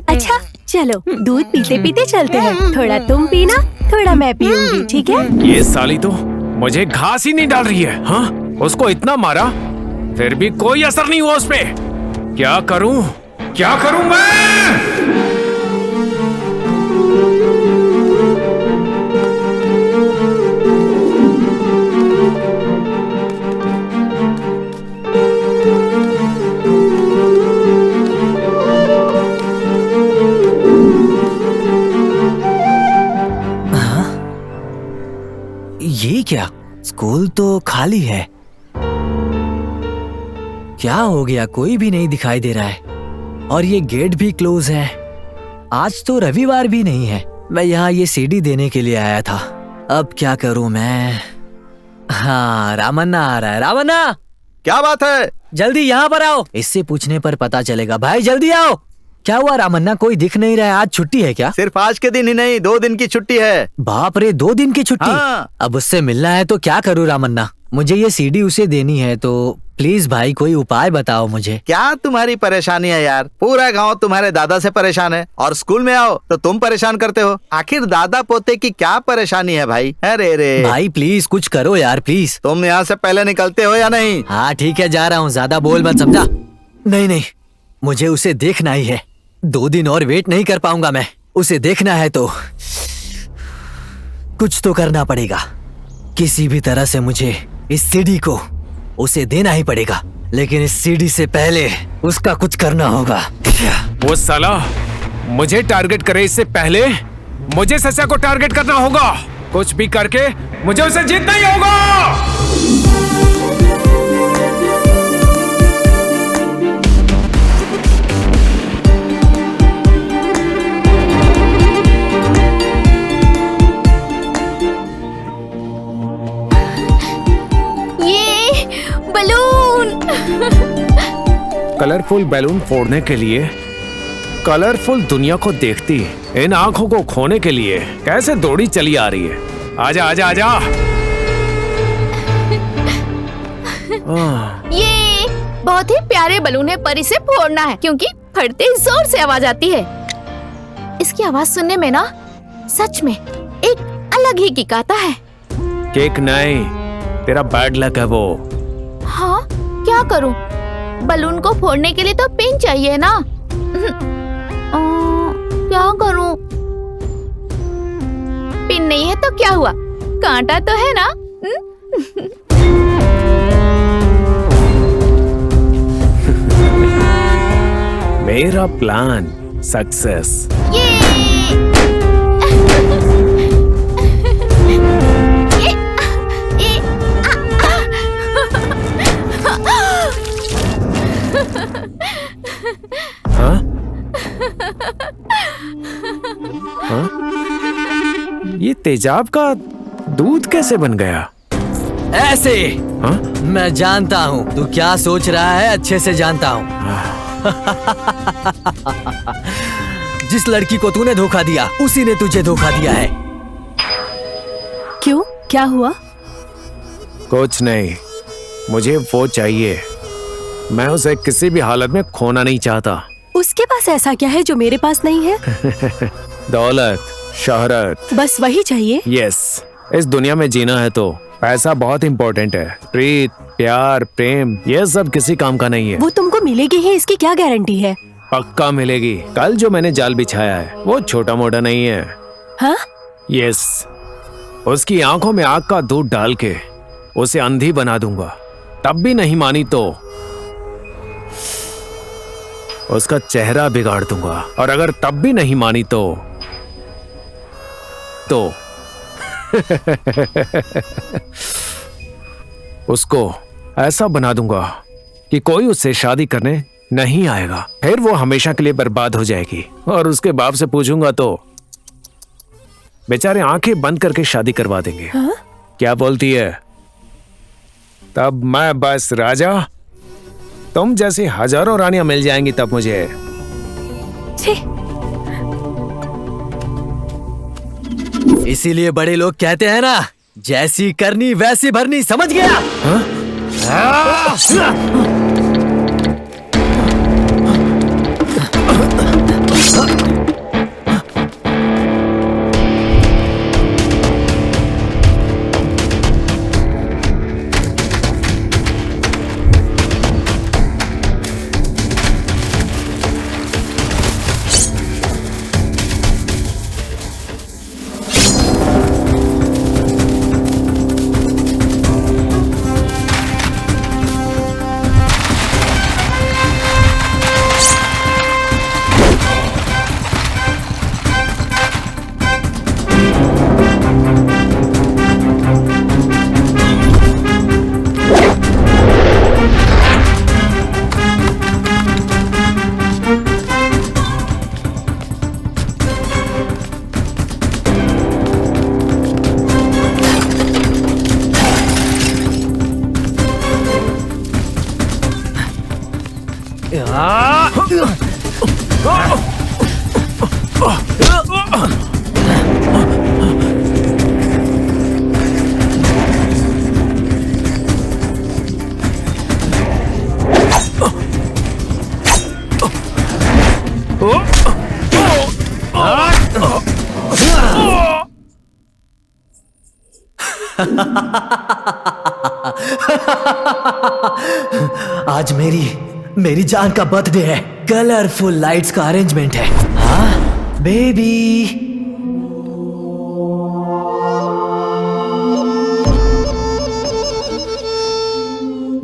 S7: अच्छा चलो, दूध पीते पीते चलते हैं। थोड़ा तुम पीना, थोड़ा मैं पीऊंगी, ठीक है?
S3: ये साली तो मुझे घास ही नहीं डाल रही है। हाँ, उसको इतना मारा फिर भी कोई असर नहीं हुआ उस पे। क्या करूं, क्या करूं मैं?
S1: ये क्या? स्कूल तो खाली है। क्या हो गया? कोई भी नहीं दिखाई दे रहा है और ये गेट भी क्लोज है। आज तो रविवार भी नहीं है। मैं यहाँ ये सीडी देने के लिए आया था। अब क्या करूँ मैं? हाँ, रामन्ना आ रहा है। रामन्ना,
S5: क्या बात है?
S1: जल्दी यहाँ पर आओ। इससे पूछने पर पता चलेगा। भाई जल्दी आओ। क्या हुआ रामन्ना? कोई दिख नहीं रहा है। आज छुट्टी है क्या?
S5: सिर्फ आज के दिन ही नहीं, 2 दिन की छुट्टी है।
S1: बाप रे, 2 दिन की छुट्टी?
S5: हाँ।
S1: अब उससे मिलना है तो क्या करूँ रामन्ना? मुझे ये सीडी उसे देनी है, तो प्लीज भाई कोई उपाय बताओ मुझे।
S5: क्या तुम्हारी परेशानी है यार? पूरा गांव तुम्हारे दादा से परेशान है और स्कूल में आओ तो तुम परेशान करते हो। आखिर दादा पोते की क्या परेशानी है भाई? अरे रे
S1: भाई प्लीज कुछ करो यार, प्लीज।
S5: तुम यहाँ से पहले निकलते हो या नहीं?
S1: हाँ ठीक है, जा रहा हूँ। ज्यादा बोल मत, समझा? नहीं नहीं, मुझे उसे देखना ही है। 2 दिन और वेट नहीं कर पाऊंगा मैं। उसे देखना है तो कुछ तो करना पड़ेगा। किसी भी तरह से मुझे इस सीडी को उसे देना ही पड़ेगा। लेकिन इस सीडी से पहले उसका कुछ करना होगा।
S3: वो साला मुझे टारगेट करे इससे पहले मुझे सस्या को टारगेट करना होगा। कुछ भी करके मुझे उसे जीतना ही होगा।
S2: बलून।
S3: कलरफुल बैलून फोड़ने के लिए कलरफुल दुनिया को देखती इन आंखों को खोने के लिए कैसे दौड़ी चली आ रही है। आजा आजा आजा।
S2: ये बहुत ही प्यारे बलून है पर इसे फोड़ना है क्योंकि फटते ही जोर से आवाज आती है। इसकी आवाज सुनने में ना सच में एक अलग ही किक आता है।
S3: केक नहीं, तेरा बैड लक है वो।
S2: हाँ, क्या करूं? बलून को फोड़ने के लिए तो पिन चाहिए ना। क्या करूं? पिन नहीं है तो क्या हुआ, कांटा तो है ना।
S3: मेरा प्लान सक्सेस। हाँ? हाँ? ये तेजाब का दूध कैसे बन गया?
S1: ऐसे।
S3: हाँ?
S1: मैं जानता हूँ तू क्या सोच रहा है, अच्छे से जानता हूँ। जिस लड़की को तूने धोखा दिया उसी ने तुझे धोखा दिया है।
S7: क्यों, क्या हुआ?
S3: कुछ नहीं, मुझे वो चाहिए। मैं उसे किसी भी हालत में खोना नहीं चाहता।
S7: उसके पास ऐसा क्या है जो मेरे पास नहीं है?
S3: दौलत, शोहरत,
S7: बस वही चाहिए।
S3: यस, इस दुनिया में जीना है तो पैसा बहुत इंपॉर्टेंट है। प्रीत, प्यार, प्रेम, ये सब किसी काम का नहीं है।
S7: वो तुमको मिलेगी ही, इसकी क्या गारंटी है?
S3: पक्का मिलेगी। कल जो मैंने जाल बिछाया है वो छोटा मोटा नहीं है।
S7: हाँ?
S3: यस, उसकी आंखों में आग का दूध डाल के उसे अंधी बना दूंगा। तब भी नहीं मानी तो उसका चेहरा बिगाड़ दूंगा, और अगर तब भी नहीं मानी तो उसको ऐसा बना दूंगा कि कोई उससे शादी करने नहीं आएगा। फिर वो हमेशा के लिए बर्बाद हो जाएगी। और उसके बाप से पूछूंगा तो बेचारे आंखें बंद करके शादी करवा देंगे।
S7: हाँ?
S3: क्या बोलती है? तब मैं बस राजा, तुम जैसी हजारों रानियां मिल जाएंगी तब मुझे।
S7: छी।
S1: इसीलिए बड़े लोग कहते हैं ना, जैसी करनी वैसी भरनी, समझ गया?
S3: हाँ?
S1: आज मेरी जान का बर्थडे है। कलरफुल लाइट्स का अरेंजमेंट है। हाँ बेबी,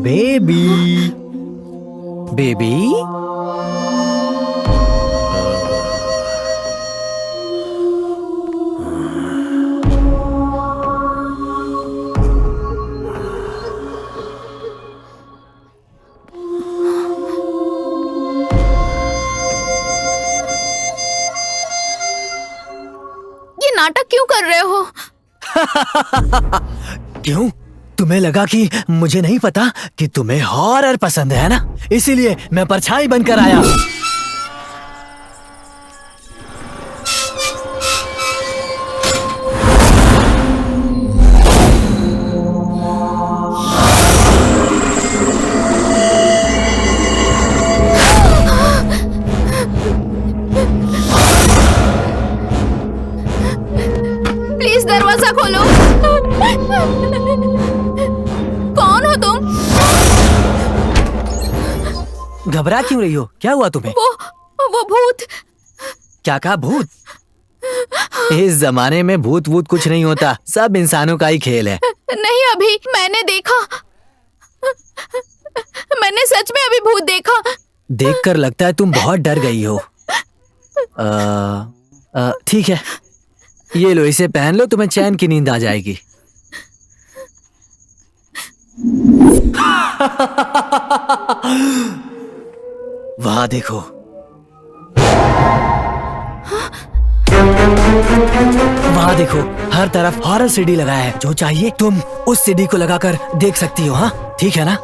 S1: बेबी, बेबी।
S2: नाटक क्यों कर रहे हो?
S1: क्यों? तुम्हें लगा कि मुझे नहीं पता कि तुम्हें हॉरर पसंद है ना, इसीलिए मैं परछाई बनकर आया।
S2: प्लीज दरवाजा खोलो। कौन हो तुम?
S1: घबरा क्यों रही हो? क्या हुआ तुम्हें?
S2: वो भूत।
S1: क्या कहा? भूत? इस जमाने में भूत वूत कुछ नहीं होता, सब इंसानों का ही खेल है।
S2: नहीं, अभी मैंने देखा। मैंने सच में अभी भूत देखा।
S1: देखकर लगता है तुम बहुत डर गई हो। ठीक है, ये लो, इसे पहन लो, तुम्हें चैन की नींद आ जाएगी। वहां देखो। वहां देखो, हर तरफ हॉरर सीडी लगाया है। जो चाहिए तुम उस सीडी को लगाकर देख सकती हो। हाँ ठीक है ना?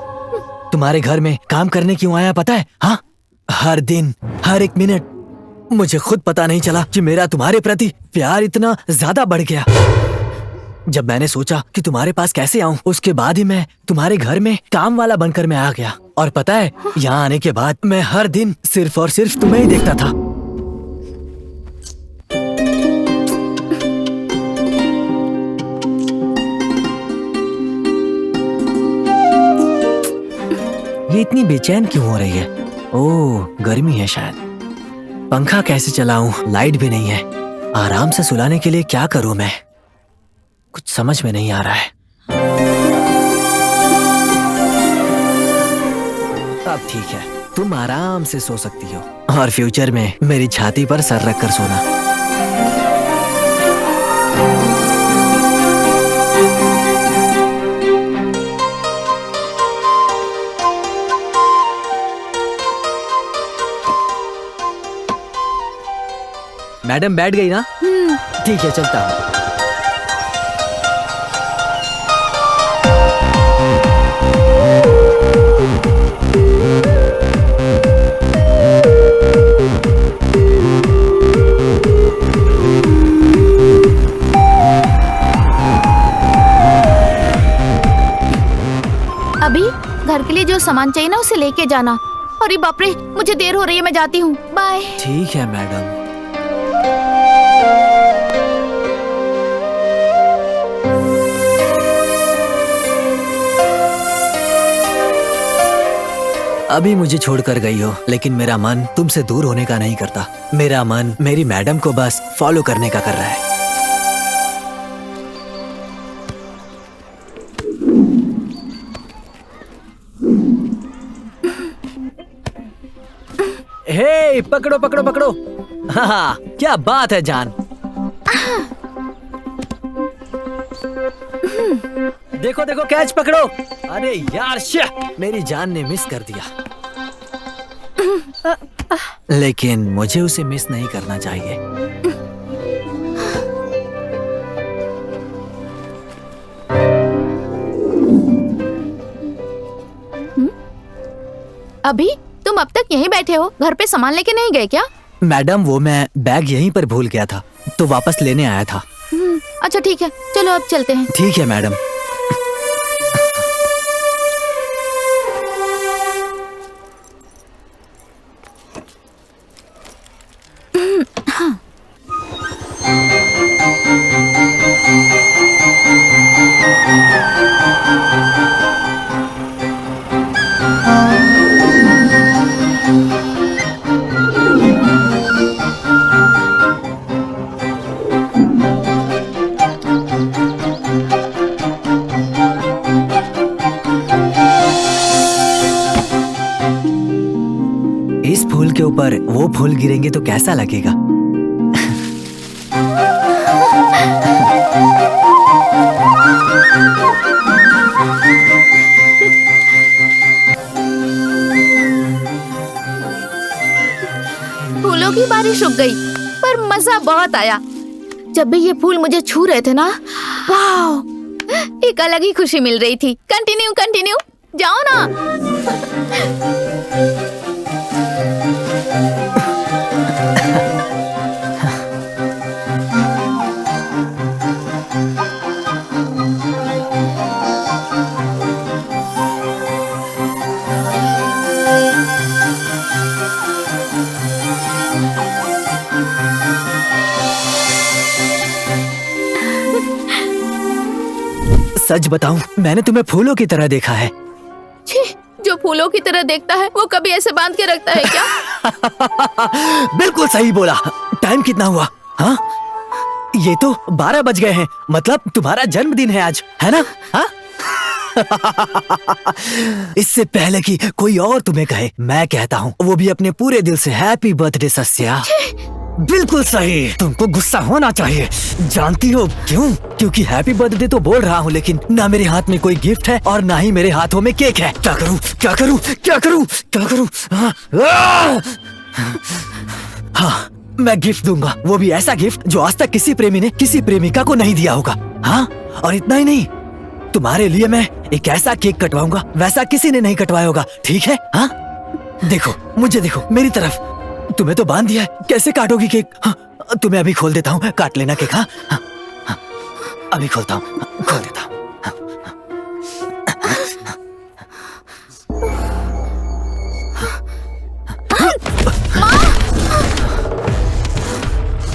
S1: तुम्हारे घर में काम करने क्यों आया पता है? हाँ, हर दिन, हर एक मिनट मुझे खुद पता नहीं चला कि मेरा तुम्हारे प्रति प्यार इतना ज्यादा बढ़ गया। जब मैंने सोचा कि तुम्हारे पास कैसे आऊं, उसके बाद ही मैं तुम्हारे घर में काम वाला बनकर मैं आ गया। और पता है, यहाँ आने के बाद मैं हर दिन सिर्फ और सिर्फ तुम्हें ही देखता था। ये इतनी बेचैन क्यों हो रही है? ओह, गर्मी है शायद। पंखा कैसे चलाऊं? लाइट भी नहीं है। आराम से सुलाने के लिए क्या करूं मैं? कुछ समझ में नहीं आ रहा है। अब ठीक है, तुम आराम से सो सकती हो और फ्यूचर में मेरी छाती पर सर रख कर सोना। मैडम बैठ गई ना? ठीक है, चलता हूँ।
S2: अभी घर के लिए जो सामान चाहिए ना उसे लेके जाना। अरे बाप रे, मुझे देर हो रही है, मैं जाती हूँ। बाय।
S1: ठीक है मैडम। अभी मुझे छोड़कर गई हो, लेकिन मेरा मन तुमसे दूर होने का नहीं करता। मेरा मन मेरी मैडम को बस फॉलो करने का कर रहा है। हे, पकड़ो पकड़ो पकड़ो। हाँ, क्या बात है जान। देखो देखो, कैच पकड़ो। अरे यार, मेरी जान ने मिस कर दिया। लेकिन मुझे उसे मिस नहीं करना चाहिए।
S2: अभी तुम अब तक यहीं बैठे हो? घर पे सामान लेके नहीं गए क्या?
S1: मैडम, वो मैं बैग यहीं पर भूल गया था, तो वापस लेने आया था।
S2: अच्छा ठीक है, चलो अब चलते हैं।
S1: ठीक है मैडम। इस फूल के ऊपर वो फूल गिरेंगे तो कैसा लगेगा?
S2: फूलों की बारिश रुक गई, पर मजा बहुत आया। जब भी ये फूल मुझे छू रहे थे ना, वाह, एक अलग ही खुशी मिल रही थी। कंटिन्यू कंटिन्यू, जाओ ना।
S1: सच बताऊं, मैंने तुम्हें फूलों की तरह देखा है।
S2: छी, जो फूलों की तरह देखता है वो कभी ऐसे बांध के रखता है क्या?
S1: बिल्कुल सही बोला। टाइम कितना हुआ? हाँ, ये तो 12 बज गए हैं। मतलब तुम्हारा जन्मदिन है आज, है ना? हाँ? इससे पहले कि कोई और तुम्हें कहे, मैं कहता हूँ, वो भी अपने पूरे दिल से, हैप्पी बर्थडे सस्या। बिल्कुल सही। तुमको गुस्सा होना चाहिए। जानती हो क्यों? क्योंकि हैप्पी बर्थडे तो बोल रहा हूँ, लेकिन ना मेरे हाथ में कोई गिफ्ट है और ना ही मेरे हाथों में केक है। क्या करूँ, क्या करूँ, क्या करूँ, क्या करूँ? हाँ, मैं गिफ्ट दूंगा, वो भी ऐसा गिफ्ट जो आज तक किसी प्रेमी ने किसी प्रेमिका को नहीं दिया होगा। हाँ, और इतना ही नहीं, तुम्हारे लिए मैं एक ऐसा केक कटवाऊंगा वैसा किसी ने नहीं कटवाया होगा। ठीक है? हाँ, देखो, मुझे देखो, मेरी तरफ। तुम्हें तो बांध दिया है, कैसे काटोगी केक? हाँ, तुम्हें अभी खोल देता हूँ, काट लेना केक। हाँ, हाँ, हाँ, अभी खोलता हूँ, खोल देता हूँ।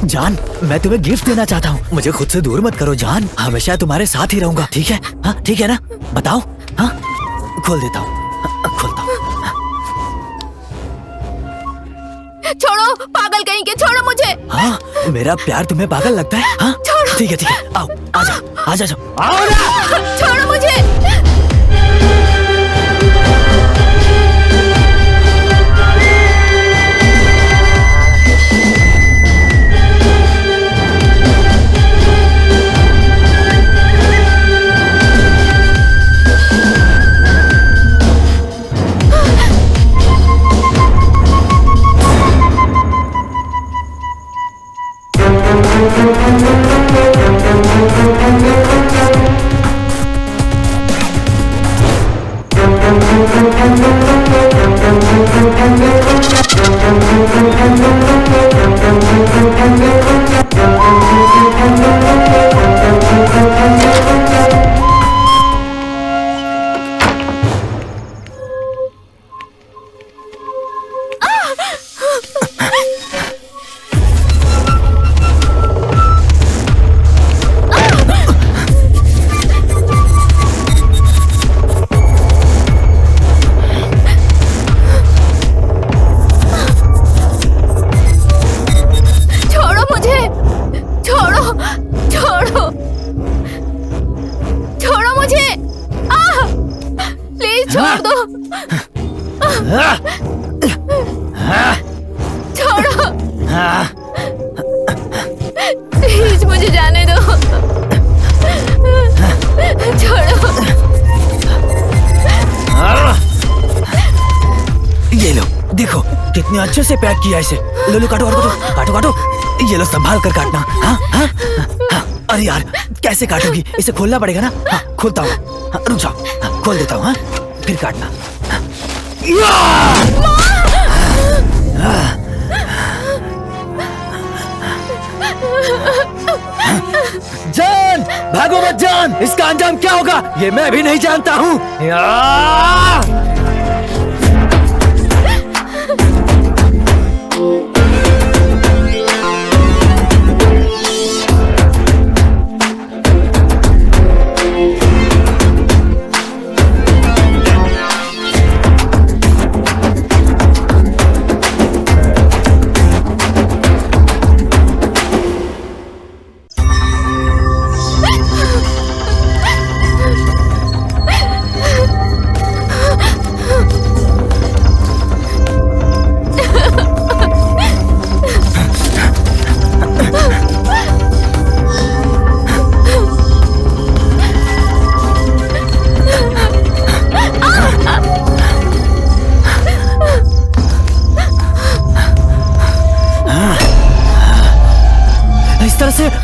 S1: जान, मैं तुम्हें गिफ्ट देना चाहता हूँ। मुझे खुद से दूर मत करो जान, हमेशा तुम्हारे साथ ही रहूंगा। ठीक है? हाँ, ठीक है ना? बताओ। हाँ, खोल देता हूँ, खोलता हूँ।
S2: छोड़ो, पागल कहीं के, छोड़ो मुझे।
S1: हाँ, मेरा प्यार तुम्हें पागल लगता है? हाँ, ठीक है, ठीक है, आओ, आ जाओ, आ जाओ, आओ ना।
S2: छोड़ो मुझे। प्लीज मुझे जाने दो, छोड़ो।
S1: ये लो, देखो कितने अच्छे से पैक किया इसे। लो लो, काटो और काटो, काटो काटो। ये लो, संभाल कर काटना। हाँ हाँ हाँ। अरे यार, कैसे काटोगी? इसे खोलना पड़ेगा ना। हाँ, खोलता हूँ। हाँ, रुक जाओ। हाँ, खोल देता हूँ। हाँ, फिर काटना। जान, भागो मत जान, इसका अंजाम क्या होगा ये मैं भी नहीं जानता हूँ।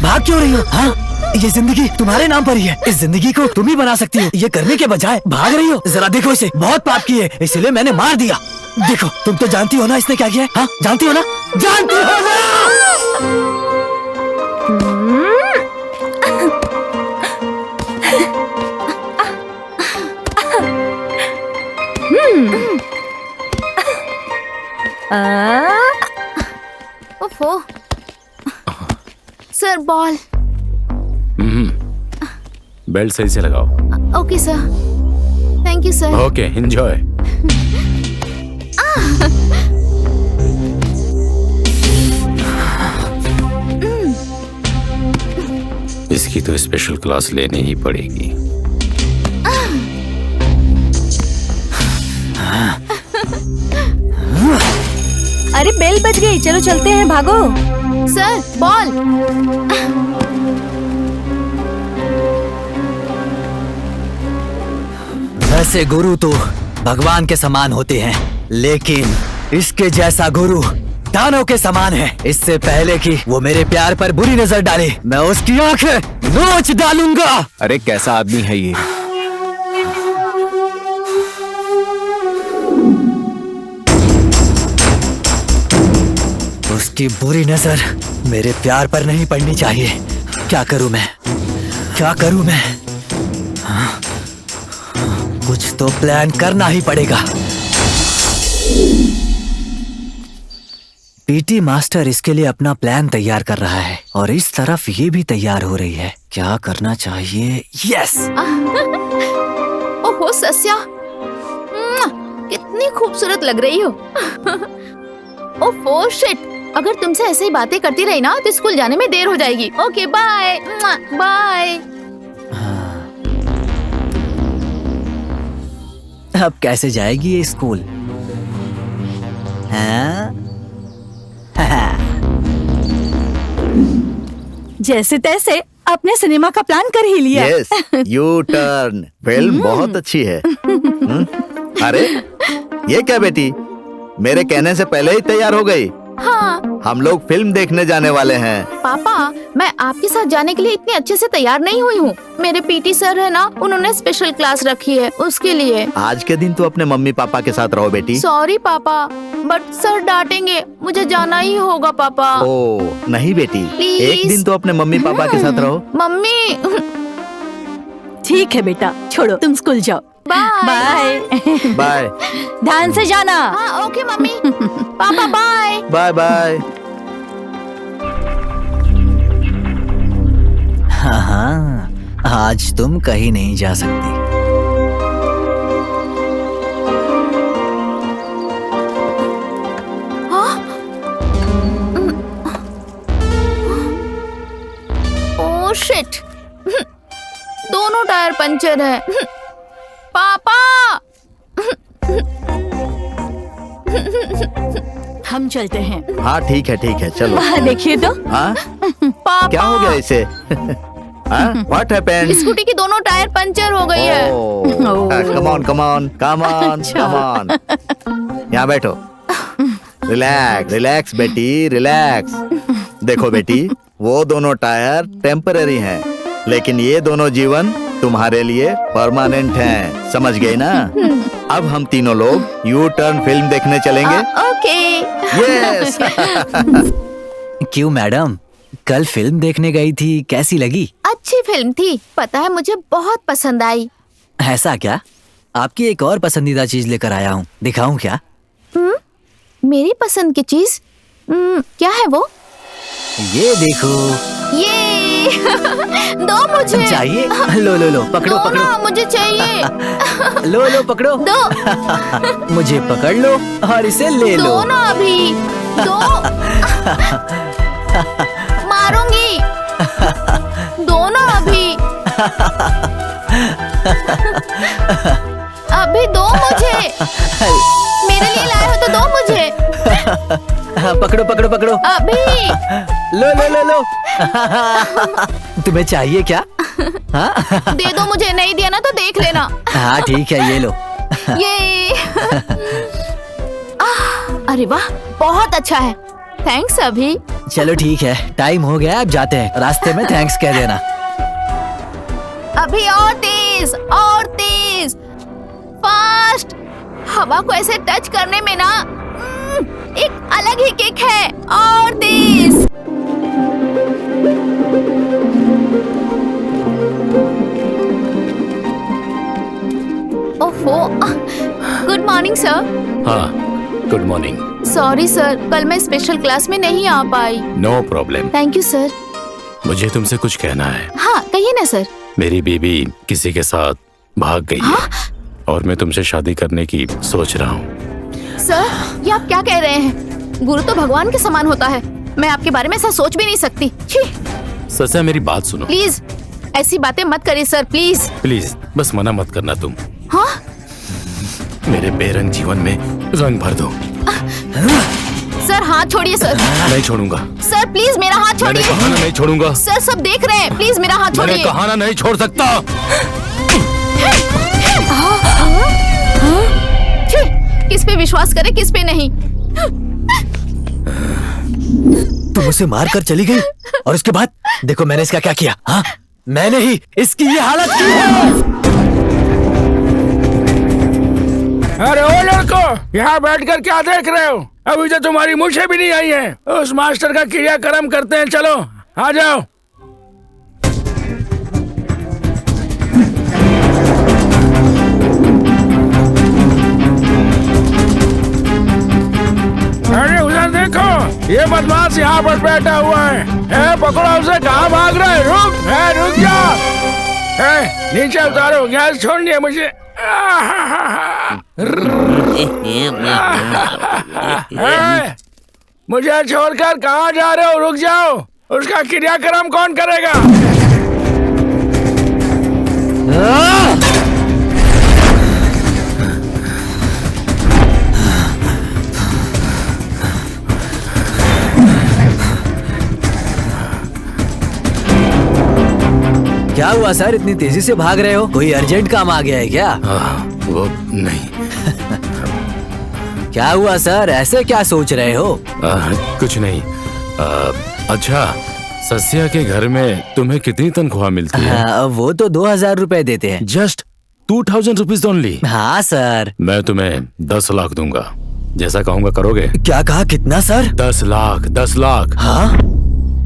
S1: भाग क्यों रही हो? हाँ? ये जिंदगी तुम्हारे नाम पर ही है। इस जिंदगी को तुम ही बना सकती हो। ये करने के बजाय भाग रही हो। जरा देखो इसे, बहुत पाप किए, इसलिए मैंने मार दिया। देखो, तुम तो जानती हो ना इसने क्या किया है? हाँ, जानती हो ना? जानती हो ना?
S2: ओफो। Sir ball.
S6: बेल्ट सही से लगाओ।
S2: Okay sir, thank you sir.
S6: Okay, enjoy. इसकी तो स्पेशल क्लास लेनी ही पड़ेगी।
S7: अरे बेल बज गई, चलो चलते हैं, भागो।
S2: Sir ball.
S1: वैसे गुरु तो भगवान के समान होते हैं, लेकिन इसके जैसा गुरु दानव के समान है। इससे पहले कि वो मेरे प्यार पर बुरी नजर डाले, मैं उसकी आंखें नोच डालूंगा।
S6: अरे कैसा आदमी है ये?
S1: उसकी बुरी नजर मेरे प्यार पर नहीं पड़नी चाहिए। क्या करूं मैं? क्या करूं मैं? हाँ? कुछ तो प्लान करना ही पड़ेगा। पीटी मास्टर इसके लिए अपना प्लान तैयार कर रहा है और इस तरफ ये भी तैयार हो रही है। क्या करना चाहिए? यस।
S2: ओहो सस्या, कितनी खूबसूरत लग रही हो। ओहो शिट, अगर तुमसे ऐसे ही बातें करती रही ना तो स्कूल जाने में देर हो जाएगी। Okay bye bye.
S1: अब कैसे जाएगी ये स्कूल? हाँ?
S4: जैसे तैसे अपने सिनेमा का प्लान कर ही लिया।
S5: यस, यू टर्न फिल्म बहुत अच्छी है। अरे ये क्या बेटी, मेरे कहने से पहले ही तैयार हो गई?
S2: हाँ
S5: हम लोग फिल्म देखने जाने वाले हैं।
S2: पापा, मैं आपके साथ जाने के लिए इतने अच्छे से तैयार नहीं हुई हूँ। मेरे पीटी सर है ना, उन्होंने स्पेशल क्लास रखी है उसके लिए।
S5: आज के दिन तो अपने मम्मी पापा के साथ रहो बेटी।
S2: सॉरी पापा, बट सर डांटेंगे, मुझे जाना ही होगा पापा।
S5: ओ नहीं बेटी,
S2: Please.
S5: एक दिन तो अपने मम्मी पापा के साथ रहो।
S2: मम्मी।
S4: ठीक है बेटा, छोड़ो, तुम स्कूल जाओ।
S2: Bye
S4: bye.
S5: बाय
S4: ध्यान से जाना।
S2: हाँ ओके मम्मी। पापा बाय।
S5: Bye bye.
S1: हाँ, आज तुम कहीं नहीं जा सकती।
S2: ओह शिट, दोनों टायर पंचर है। पापा।
S4: हम चलते हैं।
S5: हाँ ठीक है चलो।
S4: देखिए तो।
S5: हाँ
S2: पापा,
S5: क्या हो गया इसे? What happened?
S2: स्कूटी की दोनों टायर पंचर हो गई है।
S5: Come on come on come on come on. यहाँ बैठो। रिलैक्स रिलैक्स बेटी रिलैक्स। देखो बेटी, वो दोनों टायर टेम्पररी हैं, लेकिन ये दोनों जीवन तुम्हारे लिए परमानेंट हैं। समझ गए ना? अब हम तीनों लोग यू टर्न फिल्म देखने चलेंगे।
S2: ओके।
S5: यस।
S1: क्यों मैडम, कल फिल्म देखने गई थी, कैसी लगी?
S2: अच्छी फिल्म थी, पता है मुझे बहुत पसंद आई।
S1: ऐसा क्या? आपकी एक और पसंदीदा चीज लेकर आया हूँ, दिखाऊं क्या?
S2: मेरी पसंद की चीज? क्या है वो?
S1: ये देखो।
S2: ये दो मुझे।
S1: चाहिए? लो लो लो, पकड़ो
S2: दो
S1: पकड़ो।
S2: ना, मुझे चाहिए।
S1: लो लो पकड़ो।
S2: दो।
S1: मुझे पकड़ लो और इसे ले लो।
S2: दो ना अभी। दो। मारूंगी। दो ना अभी। अभी दो मुझे। मेरे लिए लाए हो तो दो मुझे।
S1: पकड़ो पकड़ो पकड़ो।
S2: अभी।
S1: लो लो लो लो। तुम्हें चाहिए क्या? हाँ?
S2: दे दो मुझे, नहीं दिया ना तो देख लेना।
S1: हाँ ठीक है, ये लो।
S2: ये। अरे वाह, बहुत अच्छा है। थैंक्स अभी।
S1: चलो ठीक है, टाइम हो गया, अब जाते हैं। रास्ते में थैंक्स कह देना।
S2: अभी और तेज, फास्ट। हवा को ऐसे टच करने में ना एक अलग ही किक है। और तेज। ओफो, गुड मॉर्निंग सर।
S6: हाँ, गुड मॉर्निंग।
S2: सॉरी सर, कल मैं स्पेशल क्लास में नहीं आ पाई।
S6: No problem.
S2: Thank you sir.
S6: मुझे तुमसे कुछ कहना है।
S2: हाँ कहिए ना सर।
S6: मेरी बीबी किसी के साथ भाग गई है और मैं तुमसे शादी करने की सोच रहा हूँ।
S2: सर, ये आप क्या कह रहे हैं? गुरु तो भगवान के समान होता है। मैं आपके बारे में ऐसा सोच भी नहीं सकती। छी।
S6: सचा मेरी बात सुनो।
S2: प्लीज ऐसी बातें मत करिए सर, प्लीज।
S6: प्लीज बस मना मत करना तुम।
S2: हाँ?
S6: मेरे बेरंग जीवन में रंग भर दो।
S2: सर हाथ छोड़िए सर।
S6: नहीं छोड़ूंगा।
S2: सर प्लीज मेरा हाथ
S6: मैंने
S2: छोड़िए।
S6: कहा ना नहीं छोड़ूंगा।
S2: सर सब देख रहे हैं, प्लीज मेरा हाथ
S6: मैंने
S2: छोड़िए।
S6: कहा ना नहीं छोड़ सकता।
S2: छी, किस पे विश्वास करे किस पे नहीं।
S1: तुम उसे मार कर चली गई और उसके बाद देखो मैंने इसका क्या किया। हाँ, मैंने ही इसकी ये हालत की है।
S8: अरे ओ लड़को, यहाँ बैठकर क्या देख रहे हो? अभी तो तुम्हारी मूछें भी नहीं आई हैं। उस मास्टर का क्रियाक्रम करते हैं, चलो आ जाओ। अरे उधर देखो, ये बदमाश यहाँ पर बैठा हुआ है। पकड़ो उसे, कहाँ भाग रहे? रुक जा। नीचे उतारो, गैस छोड़नी है मुझे। मुझे छोड़कर कहाँ जा रहे हो? रुक जाओ। उसका क्रियाक्रम कौन करेगा?
S1: क्या हुआ सर, इतनी तेजी से भाग रहे हो? कोई अर्जेंट काम आ गया है क्या?
S6: वो नहीं।
S1: क्या हुआ सर, ऐसे क्या सोच रहे हो?
S6: कुछ नहीं। अच्छा, सस्या के घर में तुम्हें कितनी तनख्वाह मिलती है?
S1: वो तो 2000 रुपए देते हैं।
S6: Just 2000 rupees only?
S1: हाँ सर।
S6: मैं तुम्हें 10 लाख दूंगा, जैसा कहूँगा करोगे?
S1: क्या कहा, कितना सर?
S6: 10 लाख। 10 लाख।
S1: हाँ,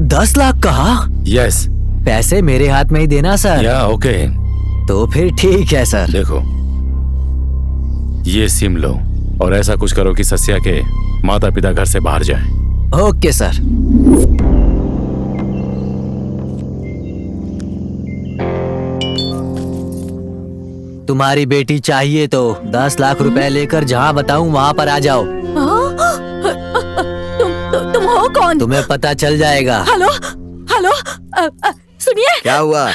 S1: 10 लाख कहा?
S6: यस।
S1: पैसे मेरे हाथ में ही देना सर।
S6: या ओके।
S1: तो फिर ठीक है सर।
S6: देखो, ये सिम लो और ऐसा कुछ करो कि सस्या के माता पिता घर से बाहर जाएं।
S1: Okay sir. तुम्हारी बेटी चाहिए तो 10 लाख रुपए लेकर जहाँ बताऊँ वहाँ पर आ जाओ।
S4: तुम हो कौन?
S1: तुम्हें पता चल जाएगा।
S4: हेलो हेलो, सुनिए।
S5: क्या हुआ?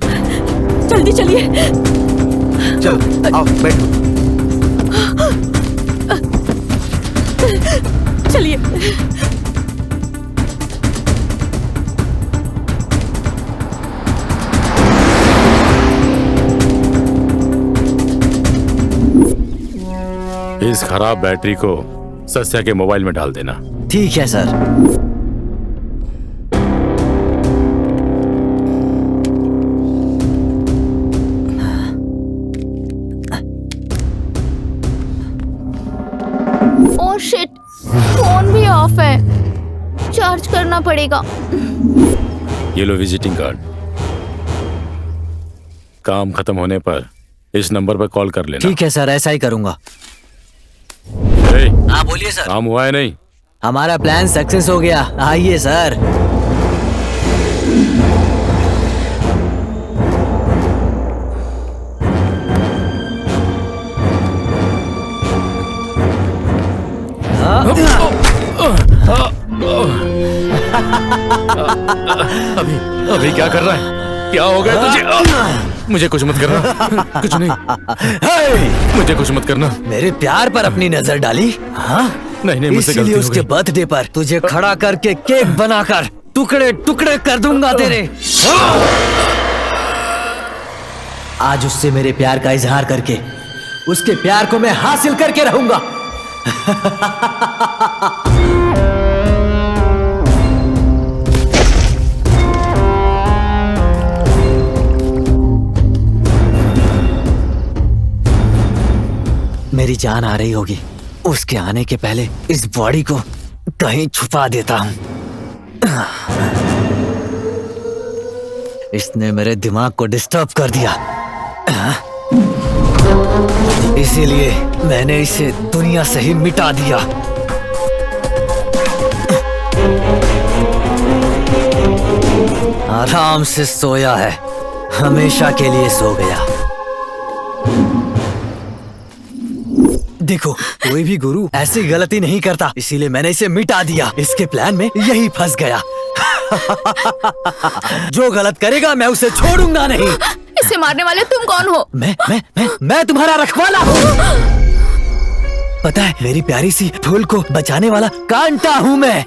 S4: जल्दी चलिए।
S5: चल आओ बैठो।
S4: चलिए।
S6: इस खराब बैटरी को सस्या के मोबाइल में डाल देना।
S1: ठीक है सर।
S2: ओह शिट, फोन भी ऑफ है। चार्ज करना पड़ेगा।
S6: ये लो विजिटिंग कार्ड। काम खत्म होने पर इस नंबर पर कॉल कर लेना।
S1: ठीक है सर, ऐसा ही करूंगा। हाँ बोलिए सर।
S6: काम हुआ है नहीं?
S1: हमारा प्लान सक्सेस हो गया। आइए सर।
S6: अभी क्या कर रहा है? क्या हो गया तुझे? मुझे कुछ मत करना। कुछ नहीं। मुझे कुछ मत करना।
S1: मेरे प्यार पर अपनी नजर डाली? हाँ,
S6: नहीं मुझसे गलती
S1: इसीलिए
S6: हो
S1: उसके
S6: गई।
S1: बर्थडे पर तुझे खड़ा करके केक बनाकर टुकड़े टुकड़े कर दूंगा तेरे। आज उससे मेरे प्यार का इजहार करके उसके प्यार को मैं हासिल करके रहूंगा। मेरी जान आ रही होगी। उसके आने के पहले इस बॉडी को कहीं छुपा देता हूँ। इसने मेरे दिमाग को डिस्टर्ब कर दिया, इसीलिए मैंने इसे दुनिया से ही मिटा दिया। आराम से सोया है, हमेशा के लिए सो गया। देखो, कोई भी गुरु ऐसी गलती नहीं करता, इसीलिए मैंने इसे मिटा दिया। इसके प्लान में यही फंस गया। जो गलत करेगा मैं उसे छोड़ूंगा नहीं।
S2: इसे मारने वाले तुम कौन हो?
S1: मैं तुम्हारा रखवाला हूँ। पता है, मेरी प्यारी सी फूल को बचाने वाला कांटा हूँ मैं।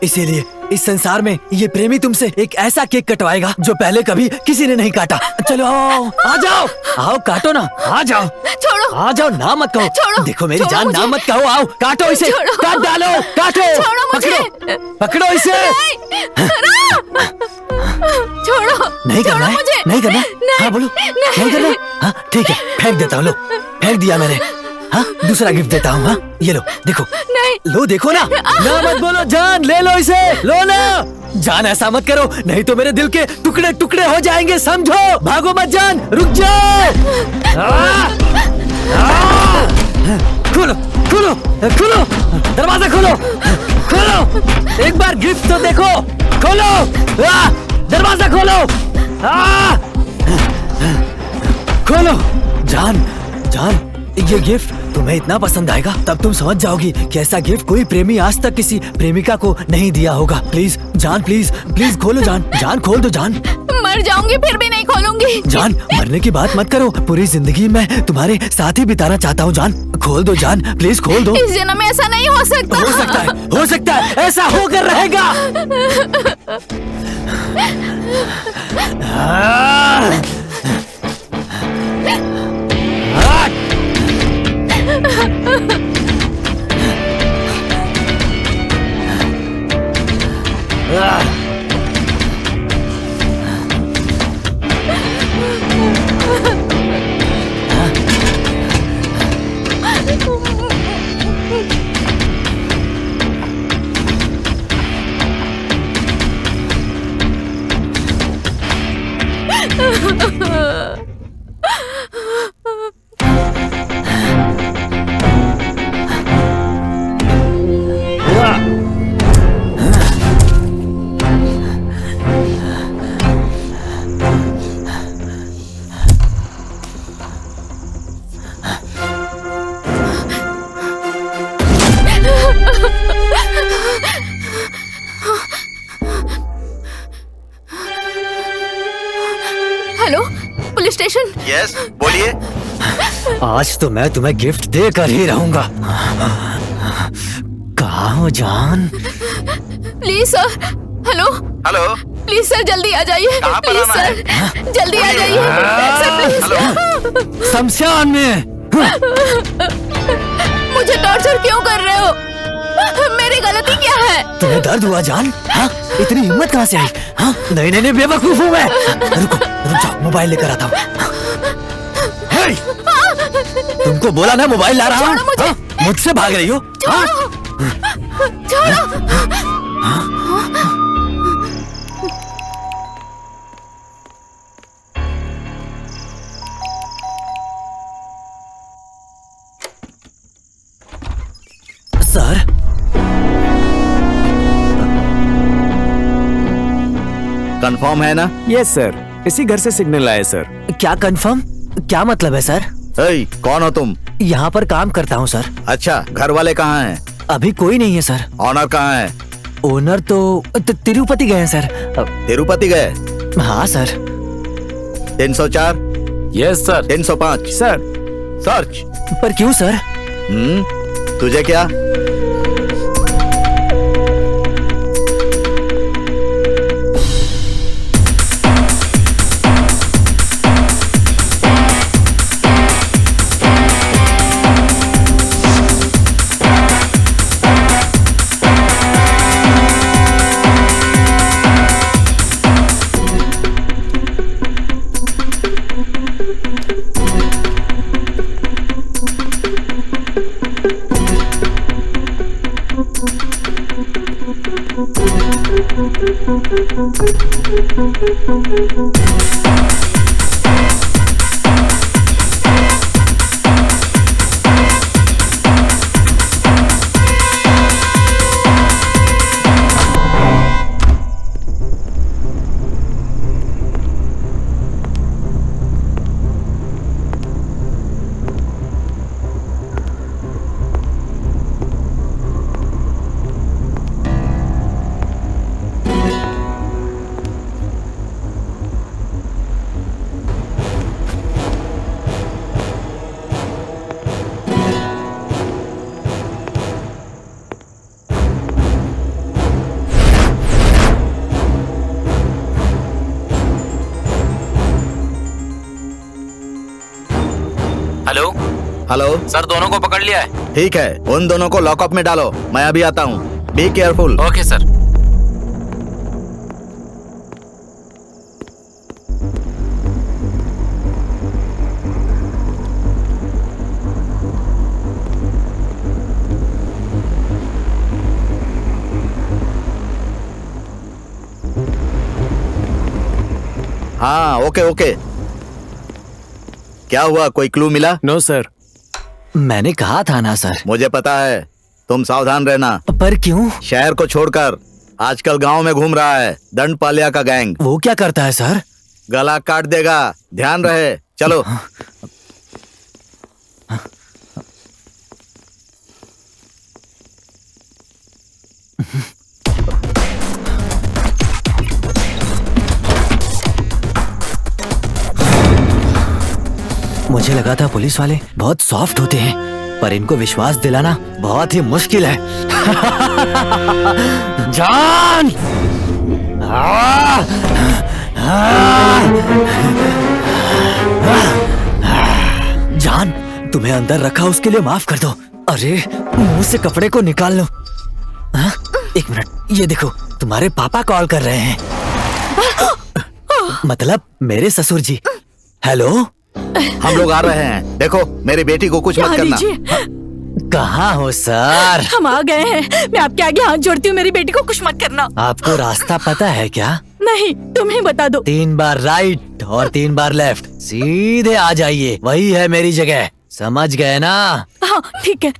S1: इसीलिए इस संसार में ये प्रेमी तुमसे एक ऐसा केक कटवाएगा जो पहले कभी किसी ने नहीं काटा। चलो आओ, आ जाओ, आओ काटो ना, आ जाओ।
S2: छोड़ो,
S1: आ जाओ, ना मत कहो।
S2: छोड़ो,
S1: देखो मेरी
S2: छोड़ो
S1: जान,
S2: मुझे।
S1: ना मत कहो। आओ काटो इसे, काट डालो, काटो,
S2: छोड़ो मुझे।
S1: पकड़ो इसे।
S2: छोड़ो,
S1: नहीं करना है,
S2: मुझे।
S1: नहीं करना। हाँ बोलो, नहीं करना। हाँ ठीक है, फेंक देता हूँ। लो, फेंक दिया मैंने। हाँ, दूसरा गिफ्ट देता हूँ। हाँ ये लो, देखो।
S2: नहीं।
S1: लो देखो ना, ना मत बोलो जान, ले लो इसे, लो ना। जान ऐसा मत करो, नहीं तो मेरे दिल के टुकड़े टुकड़े हो जाएंगे, समझो। भागो मत जान, रुक जाओ। खोलो खोलो खोलो, दरवाजा खोलो, खोलो। एक बार गिफ्ट तो देखो, खोलो। दरवाजा खोलो, खोलो। जान जान, ये गिफ्ट तुम्हें इतना पसंद आएगा, तब तुम समझ जाओगी कि ऐसा गिफ्ट कोई प्रेमी आज तक किसी प्रेमिका को नहीं दिया होगा। प्लीज जान, प्लीज प्लीज खोलो जान, जान खोल दो जान।
S2: मर जाऊंगी फिर भी नहीं खोलूंगी।
S1: जान, मरने की बात मत करो, पूरी जिंदगी मैं तुम्हारे साथ ही बिताना चाहता हूँ। जान खोल दो जान, प्लीज खोल दो।
S2: इस जन्म में ऐसा नहीं हो सकता।
S1: हो सकता है, हो सकता है, ऐसा होकर रहेगा।
S2: Hello, police station.
S5: यस, बोलिए।
S1: आज तो मैं तुम्हें गिफ्ट देकर ही रहूंगा। कहाँ हो जान?
S2: Please sir. Hello
S5: hello,
S2: please sir, जल्दी आ जाइए।
S5: कहाँ पर
S2: प्लीज
S5: आना है?
S2: सर, जल्दी आ जाइए सर, प्लीज।
S1: शमशान में।
S2: मुझे टॉर्चर क्यों कर रहे हो? मेरी गलती क्या है?
S1: तुम्हें दर्द हुआ जान? हाँ, इतनी हिम्मत कहाँ से आई? हाँ, नहीं नहीं नहीं, बेवकूफ हूँ मैं। रुको, रुक जाओ, मोबाइल लेकर आता हूँ। हे! तुमको बोला ना मोबाइल ला रहा हूँ। हाँ, मुझसे भाग रही हो? हाँ?
S2: छोड़ो।
S1: सर,
S5: कंफर्म है ना?
S9: यस सर, इसी घर से सिग्नल आया सर।
S1: क्या कंफर्म? क्या मतलब है सर?
S5: हे, कौन हो तुम?
S1: यहाँ पर काम करता हूँ सर।
S5: अच्छा, घर वाले कहाँ हैं?
S1: अभी कोई नहीं है सर।
S5: ऑनर कहाँ है?
S1: ओनर तो तिरुपति गए हैं सर।
S5: तिरुपति गए?
S1: हाँ sir.
S5: 304,
S6: yes sir.
S5: 305
S9: sir,
S5: search.
S1: पर क्यों सर?
S5: तुझे क्या?
S6: हेलो
S5: हेलो
S6: सर, दोनों को पकड़ लिया है।
S5: ठीक है, उन दोनों को लॉकअप में डालो, मैं अभी आता हूँ। Be careful.
S6: Okay sir.
S5: हाँ, ओके ओके। क्या हुआ, कोई क्लू मिला?
S9: No sir.
S1: मैंने कहा था ना सर।
S5: मुझे पता है, तुम सावधान रहना।
S1: पर क्यों?
S5: शहर को छोड़कर आजकल गांव में घूम रहा है दंडपालिया का गैंग।
S1: वो क्या करता है सर?
S5: गला काट देगा, ध्यान रहे। चलो।
S1: मुझे लगा था पुलिस वाले बहुत सॉफ्ट होते हैं, पर इनको विश्वास दिलाना बहुत ही मुश्किल है। जान! जान, तुम्हें अंदर रखा उसके लिए माफ कर दो। अरे मुंह से कपड़े को निकाल लो। हाँ? एक मिनट, ये देखो तुम्हारे पापा कॉल कर रहे हैं। मतलब मेरे ससुर जी। हेलो,
S5: हम लोग आ रहे हैं। देखो, मेरी बेटी को कुछ मत करना।
S1: कहाँ हो सर?
S4: हम आ गए हैं। मैं आपके आगे हाथ जोड़ती हूँ, मेरी बेटी को कुछ मत करना।
S1: आपको रास्ता पता है क्या?
S4: नहीं, तुम ही बता दो।
S1: 3 बार राइट और 3 बार लेफ्ट, सीधे आ जाइए, वही है मेरी जगह। समझ गए ना?
S4: हाँ ठीक है।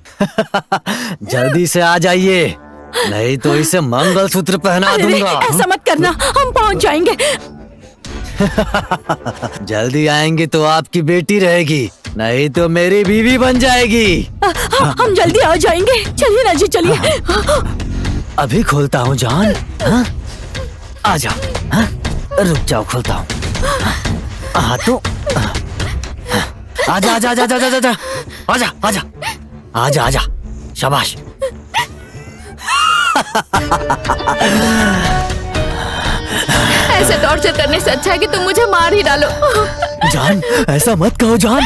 S1: जल्दी से आ जाइए, नहीं तो इसे मंगलसूत्र पहना दूंगा।
S4: ऐसा मत करना, हम पहुँच जाएंगे।
S1: जल्दी आएंगे तो आपकी बेटी रहेगी, नहीं तो मेरी बीवी बन जाएगी।
S4: हम जल्दी आ जाएंगे। चलिए ना जी, चलिए।
S1: अभी खोलता हूँ जान। हाँ? आ जाओ। हाँ? रुक जाओ, खोलता हूँ। हाँ तो आजा आजा आजा आजा आजा आजा आजा आजा आजा आजा, शाबाश।
S2: ऐसे टॉर्चर करने से अच्छा है कि तुम मुझे मार ही डालो।
S1: जान, ऐसा मत कहो जान।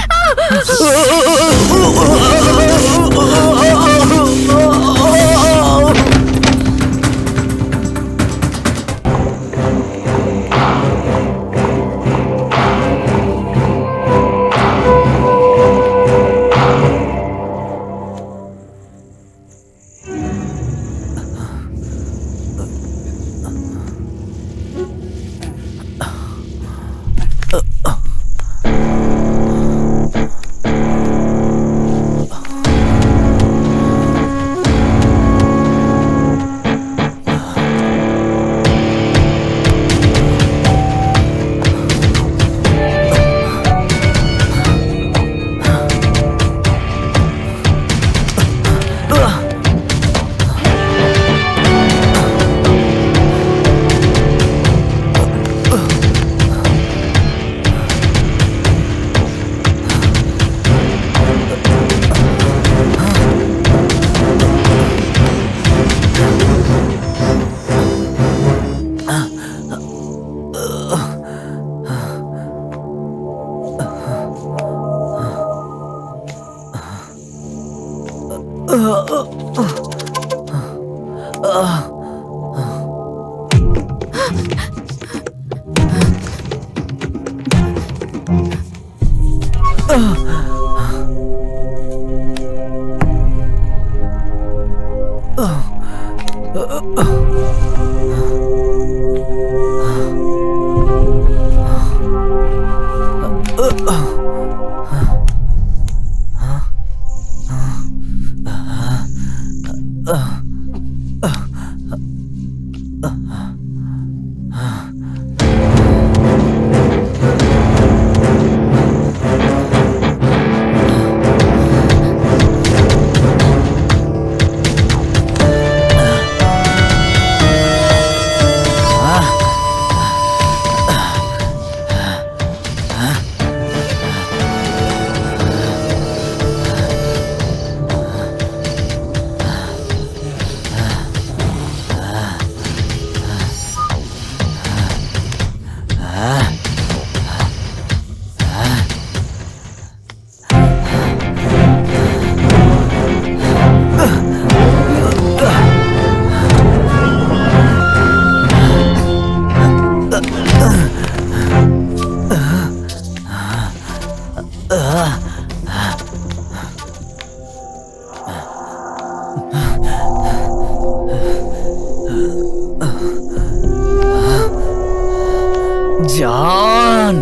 S1: जान,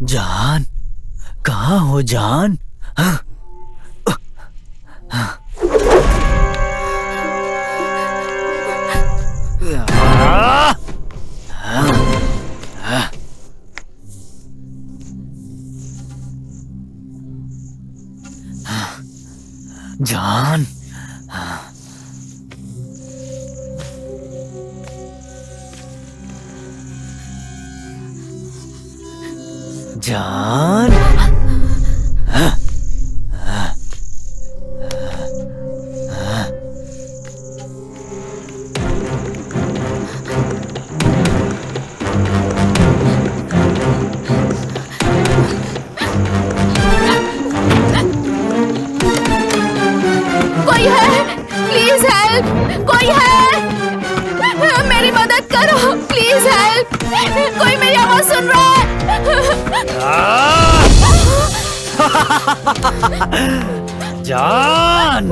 S1: जान, कहाँ हो जान? जान, जान,
S2: कोई है? Please help! कोई है? मेरी मदद करो, प्लीज हेल्प! कोई मेरी आवाज सुन रहा है?
S1: जान,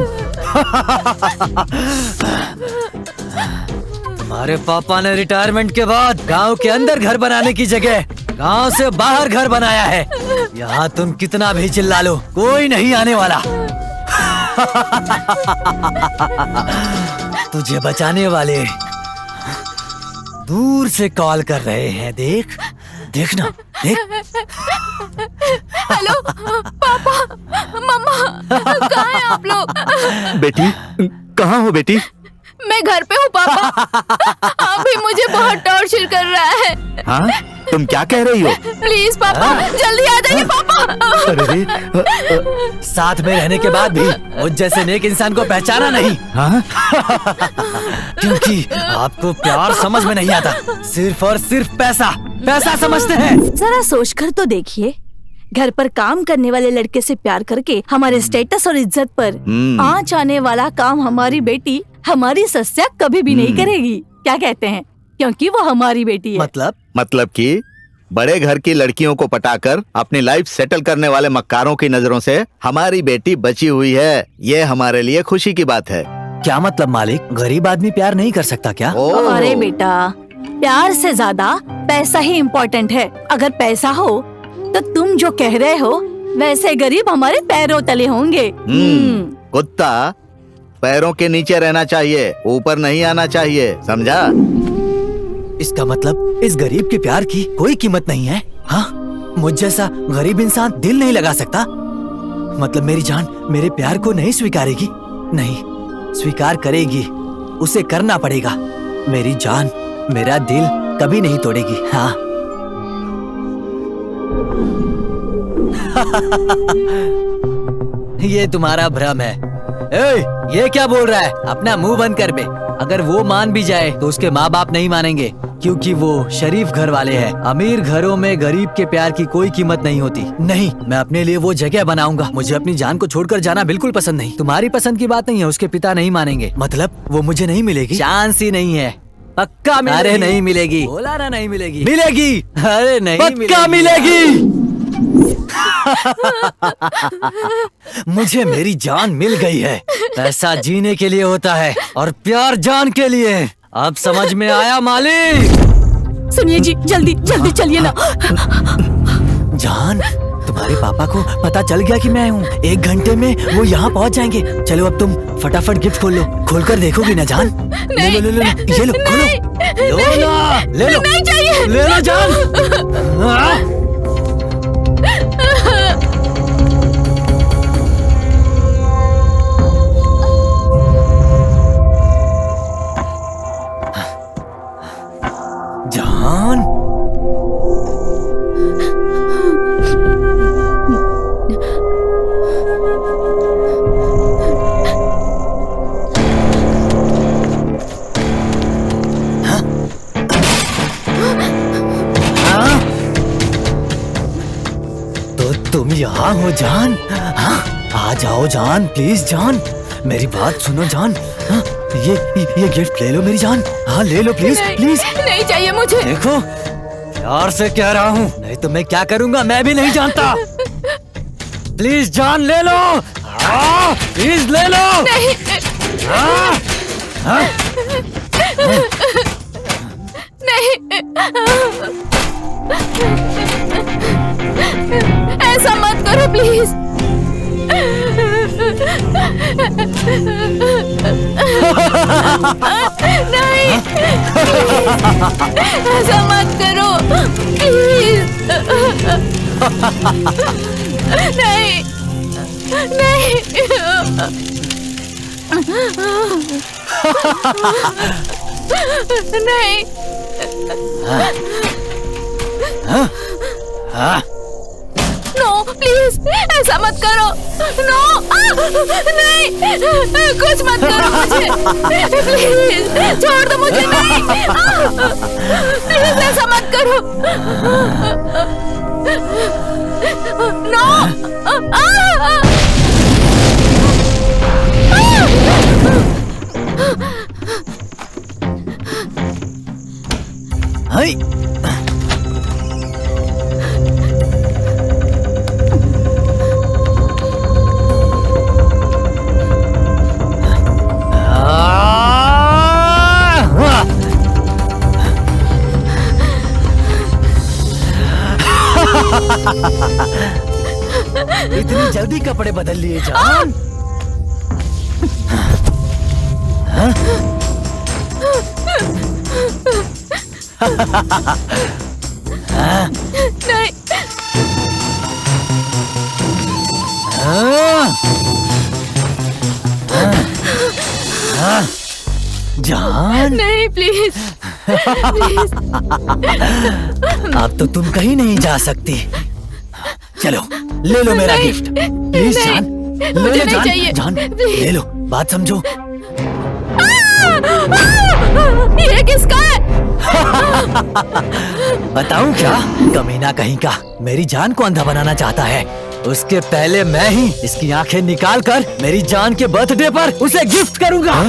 S1: तुम्हारे पापा ने रिटायरमेंट के बाद गांव के अंदर घर बनाने की जगह गांव से बाहर घर बनाया है। यहाँ तुम कितना भी चिल्ला लो, कोई नहीं आने वाला। तुझे बचाने वाले दूर से कॉल कर रहे हैं। देख, देखना, देख।
S2: हेलो पापा, मम्मा, कहाँ हैं आप लोग?
S5: बेटी, कहाँ हो बेटी?
S2: मैं घर पे हूँ पापा। अभी मुझे बहुत टॉर्चर कर रहा है।
S5: हाँ, तुम क्या कह रही हो?
S2: प्लीज पापा, जल्दी आ जाइए पापा।
S5: अरे,
S1: साथ में रहने के बाद भी मुझ जैसे नेक इंसान को पहचाना नहीं।
S5: हाँ?
S1: क्योंकि आपको प्यार समझ में नहीं आता, सिर्फ और सिर्फ पैसा, पैसा समझते हैं।
S4: जरा सोच कर तो देखिए, घर पर काम करने वाले लड़के से प्यार करके हमारे स्टेटस और इज्जत पर आंच आने वाला काम हमारी बेटी, हमारी सस्या कभी भी नहीं करेगी। क्या कहते हैं? क्योंकि वो हमारी बेटी है।
S5: मतलब कि बड़े घर की लड़कियों को पटाकर अपनी लाइफ सेटल करने वाले मक्कारों की नजरों से हमारी बेटी बची हुई है। ये हमारे लिए खुशी की बात है।
S1: क्या मतलब मालिक? गरीब आदमी प्यार नहीं कर सकता क्या?
S4: अरे बेटा, प्यार से ज्यादा पैसा ही इम्पोर्टेंट है। अगर पैसा हो तो तुम जो कह रहे हो वैसे गरीब हमारे पैरों तले होंगे।
S5: कुत्ता पैरों के नीचे रहना चाहिए, ऊपर नहीं आना चाहिए, समझा?
S1: इसका मतलब इस गरीब के प्यार की कोई कीमत नहीं है? हाँ, मुझ जैसा गरीब इंसान दिल नहीं लगा सकता? मतलब मेरी जान मेरे प्यार को नहीं स्वीकारेगी? नहीं, स्वीकार करेगी, उसे करना पड़ेगा। मेरी जान मेरा दिल कभी नहीं तोड़ेगी। हाँ। ये तुम्हारा भ्रम है। ये क्या बोल रहा है? अपना मुंह बंद कर बे। अगर वो मान भी जाए तो उसके माँ बाप नहीं मानेंगे, क्योंकि वो शरीफ घर वाले हैं। अमीर घरों में गरीब के प्यार की कोई कीमत नहीं होती। नहीं, मैं अपने लिए वो जगह बनाऊंगा। मुझे अपनी जान को छोड़कर जाना बिल्कुल पसंद नहीं। तुम्हारी पसंद की बात नहीं है, उसके पिता नहीं मानेंगे। मतलब वो मुझे नहीं मिलेगी? चांस ही नहीं है। पक्का मिलेगी? अरे नहीं मिलेगी। बोला ना नहीं मिलेगी। मिलेगी। अरे नहीं, पक्का मिलेगी। मुझे मेरी जान मिल गई है। पैसा जीने के लिए होता है और प्यार जान के लिए। अब समझ में आया मालिक?
S4: सुनिए जी, जल्दी जल्दी चलिए ना।
S1: जान, तुम्हारे पापा को पता चल गया कि मैं हूँ। 1 घंटे में वो यहाँ पहुँच जाएंगे। चलो अब तुम फटाफट गिफ्ट खोल लो। खोल कर देखोगी ना जान? ले लो, ले लो, ये लो, खोलो। लो ना, ले लो।
S4: नहीं चाहिए।
S1: ले लो जान। जान, तो तुम यहाँ हो जान? हाँ, आ जाओ जान, प्लीज जान, मेरी बात सुनो जान। हाँ, ये गिफ्ट ले लो मेरी जान। हाँ ले लो प्लीज, प्लीज।
S4: नहीं चाहिए मुझे।
S1: देखो, प्यार से कह रहा हूँ, नहीं तो मैं क्या करूँगा मैं भी नहीं जानता। प्लीज जान ले लो। हाँ, प्लीज ले लो।
S4: नहीं।
S1: हाँ, हाँ।
S4: नहीं, ऐसा मत करो प्लीज। नहीं, ऐसा मत करो प्लीज। नहीं, नहीं। नहीं। नो प्लीज, ऐसा मत करो। नो, नहीं, कुछ मत करो मुझे। प्लीज छोड़ दो मुझे। नहीं, प्लीज ऐसा मत करो। नो।
S1: हाय। इतनी जल्दी कपड़े बदल लिए जान? हाँ?
S4: नहीं।
S1: जान,
S4: नहीं प्लीज, प्लीज।
S1: अब तो तुम कहीं नहीं जा सकती। चलो ले लो मेरा गिफ्ट, प्लीज जान। ले लो जान, जान ले लो, बात समझो।
S4: ये किसका है?
S1: बताऊं क्या? कमीना कहीं का मेरी जान को अंधा बनाना चाहता है। उसके पहले मैं ही इसकी आंखें निकाल कर मेरी जान के बर्थडे पर उसे गिफ्ट करूंगा।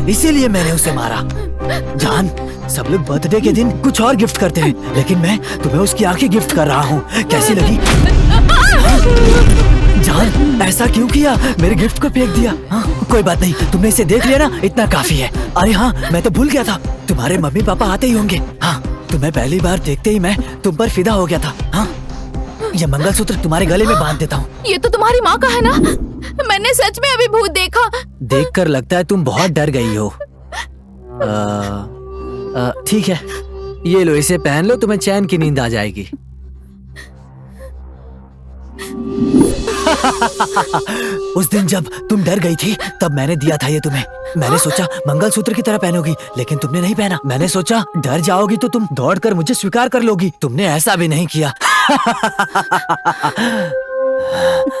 S1: इसीलिए मैंने उसे मारा। जान, सब लोग बर्थडे के दिन कुछ और गिफ्ट करते हैं, लेकिन मैं तुम्हें उसकी आंखें गिफ्ट कर रहा हूँ। कैसी लगी? जान, ऐसा क्यों किया? मेरे गिफ्ट को फेंक दिया। हाँ, कोई बात नहीं, तुमने इसे देख लिया ना, इतना काफी है। अरे हाँ, मैं तो भूल गया था, तुम्हारे मम्मी पापा आते ही होंगे। हाँ, तुम्हें पहली बार देखते ही मैं तुम पर फिदा हो गया था। हाँ, ये मंगलसूत्र तुम्हारे गले में बांध देता हूँ।
S4: ये तो तुम्हारी माँ का है ना? मैंने सच में अभी भूत देखा।
S1: देखकर लगता है तुम बहुत डर गई हो। ठीक है, ये लो, इसे पहन लो, तुम्हें चैन की नींद आ जाएगी। उस दिन जब तुम डर गई थी तब मैंने दिया था ये तुम्हें। मैंने सोचा मंगलसूत्र की तरह पहनोगी, लेकिन तुमने नहीं पहना। मैंने सोचा डर जाओगी तो तुम दौड़कर मुझे स्वीकार कर लोगी, तुमने ऐसा भी नहीं किया।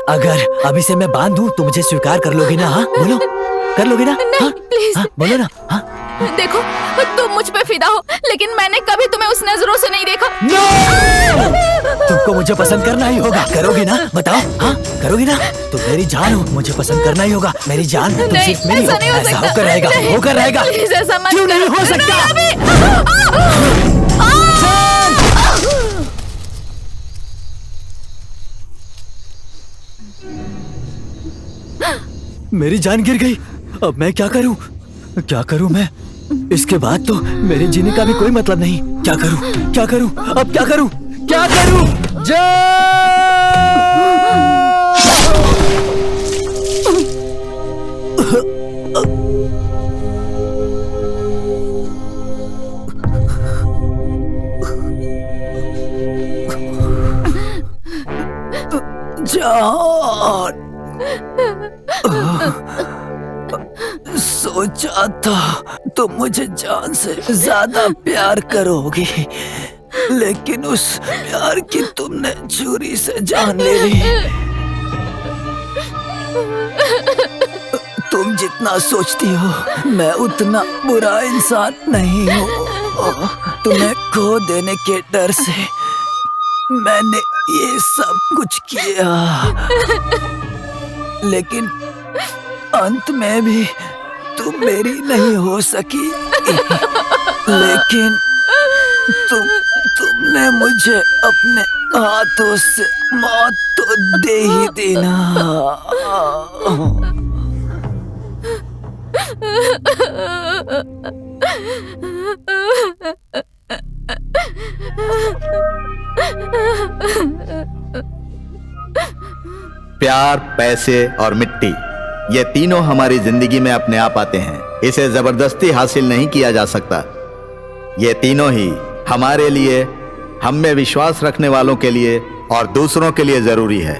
S1: अगर अभी से मैं बांध दूं तो मुझे स्वीकार कर लोगी ना? हाँ बोलो, कर लोगी ना? हाँ,
S4: प्लीज।
S1: हाँ, बोलो ना? हाँ
S2: देखो तुम मुझ पे फिदा हो, लेकिन मैंने कभी तुम्हें उस नजरों से नहीं देखा।
S1: तुमको मुझे पसंद करना ही होगा, करोगी ना? बताओ, हाँ करोगी ना? तुम मेरी जान हो, मुझे पसंद करना ही होगा। मेरी जान, तुम
S2: नहीं,
S1: सिर्फ मेरी हो।
S2: ऐसा नहीं हो
S1: ऐसा
S2: सकता।
S1: होकर रहेगा,
S2: नहीं,
S1: होकर रहेगा।
S2: प्लीज ऐसा मत
S1: क्यों नहीं
S2: करो।
S1: हो सकता? मेरी जान गिर गई। अब मैं क्या करूं? क्या करूं मैं? इसके बाद तो मेरे जीने का भी कोई मतलब नहीं। क्या करूं? क्या करूं? अब क्या करूं? क्या करूं? जान, सोचा था तुम मुझे जान से ज्यादा प्यार करोगी, लेकिन उस प्यार की तुमने छुरी से जान ले ली। तुम जितना सोचती हो मैं उतना बुरा इंसान नहीं हूँ। तुम्हें खो देने के डर से मैंने ये सब कुछ किया, लेकिन अंत में भी तुम मेरी नहीं हो सकी। लेकिन तुमने मुझे अपने हाथों से मौत तो दे ही दी ना।
S5: प्यार, पैसे और मिट्टी, ये तीनों हमारी जिंदगी में अपने आप आते हैं। इसे जबरदस्ती हासिल नहीं किया जा सकता। ये तीनों ही हमारे लिए, हम में विश्वास रखने वालों के लिए और दूसरों के लिए जरूरी है।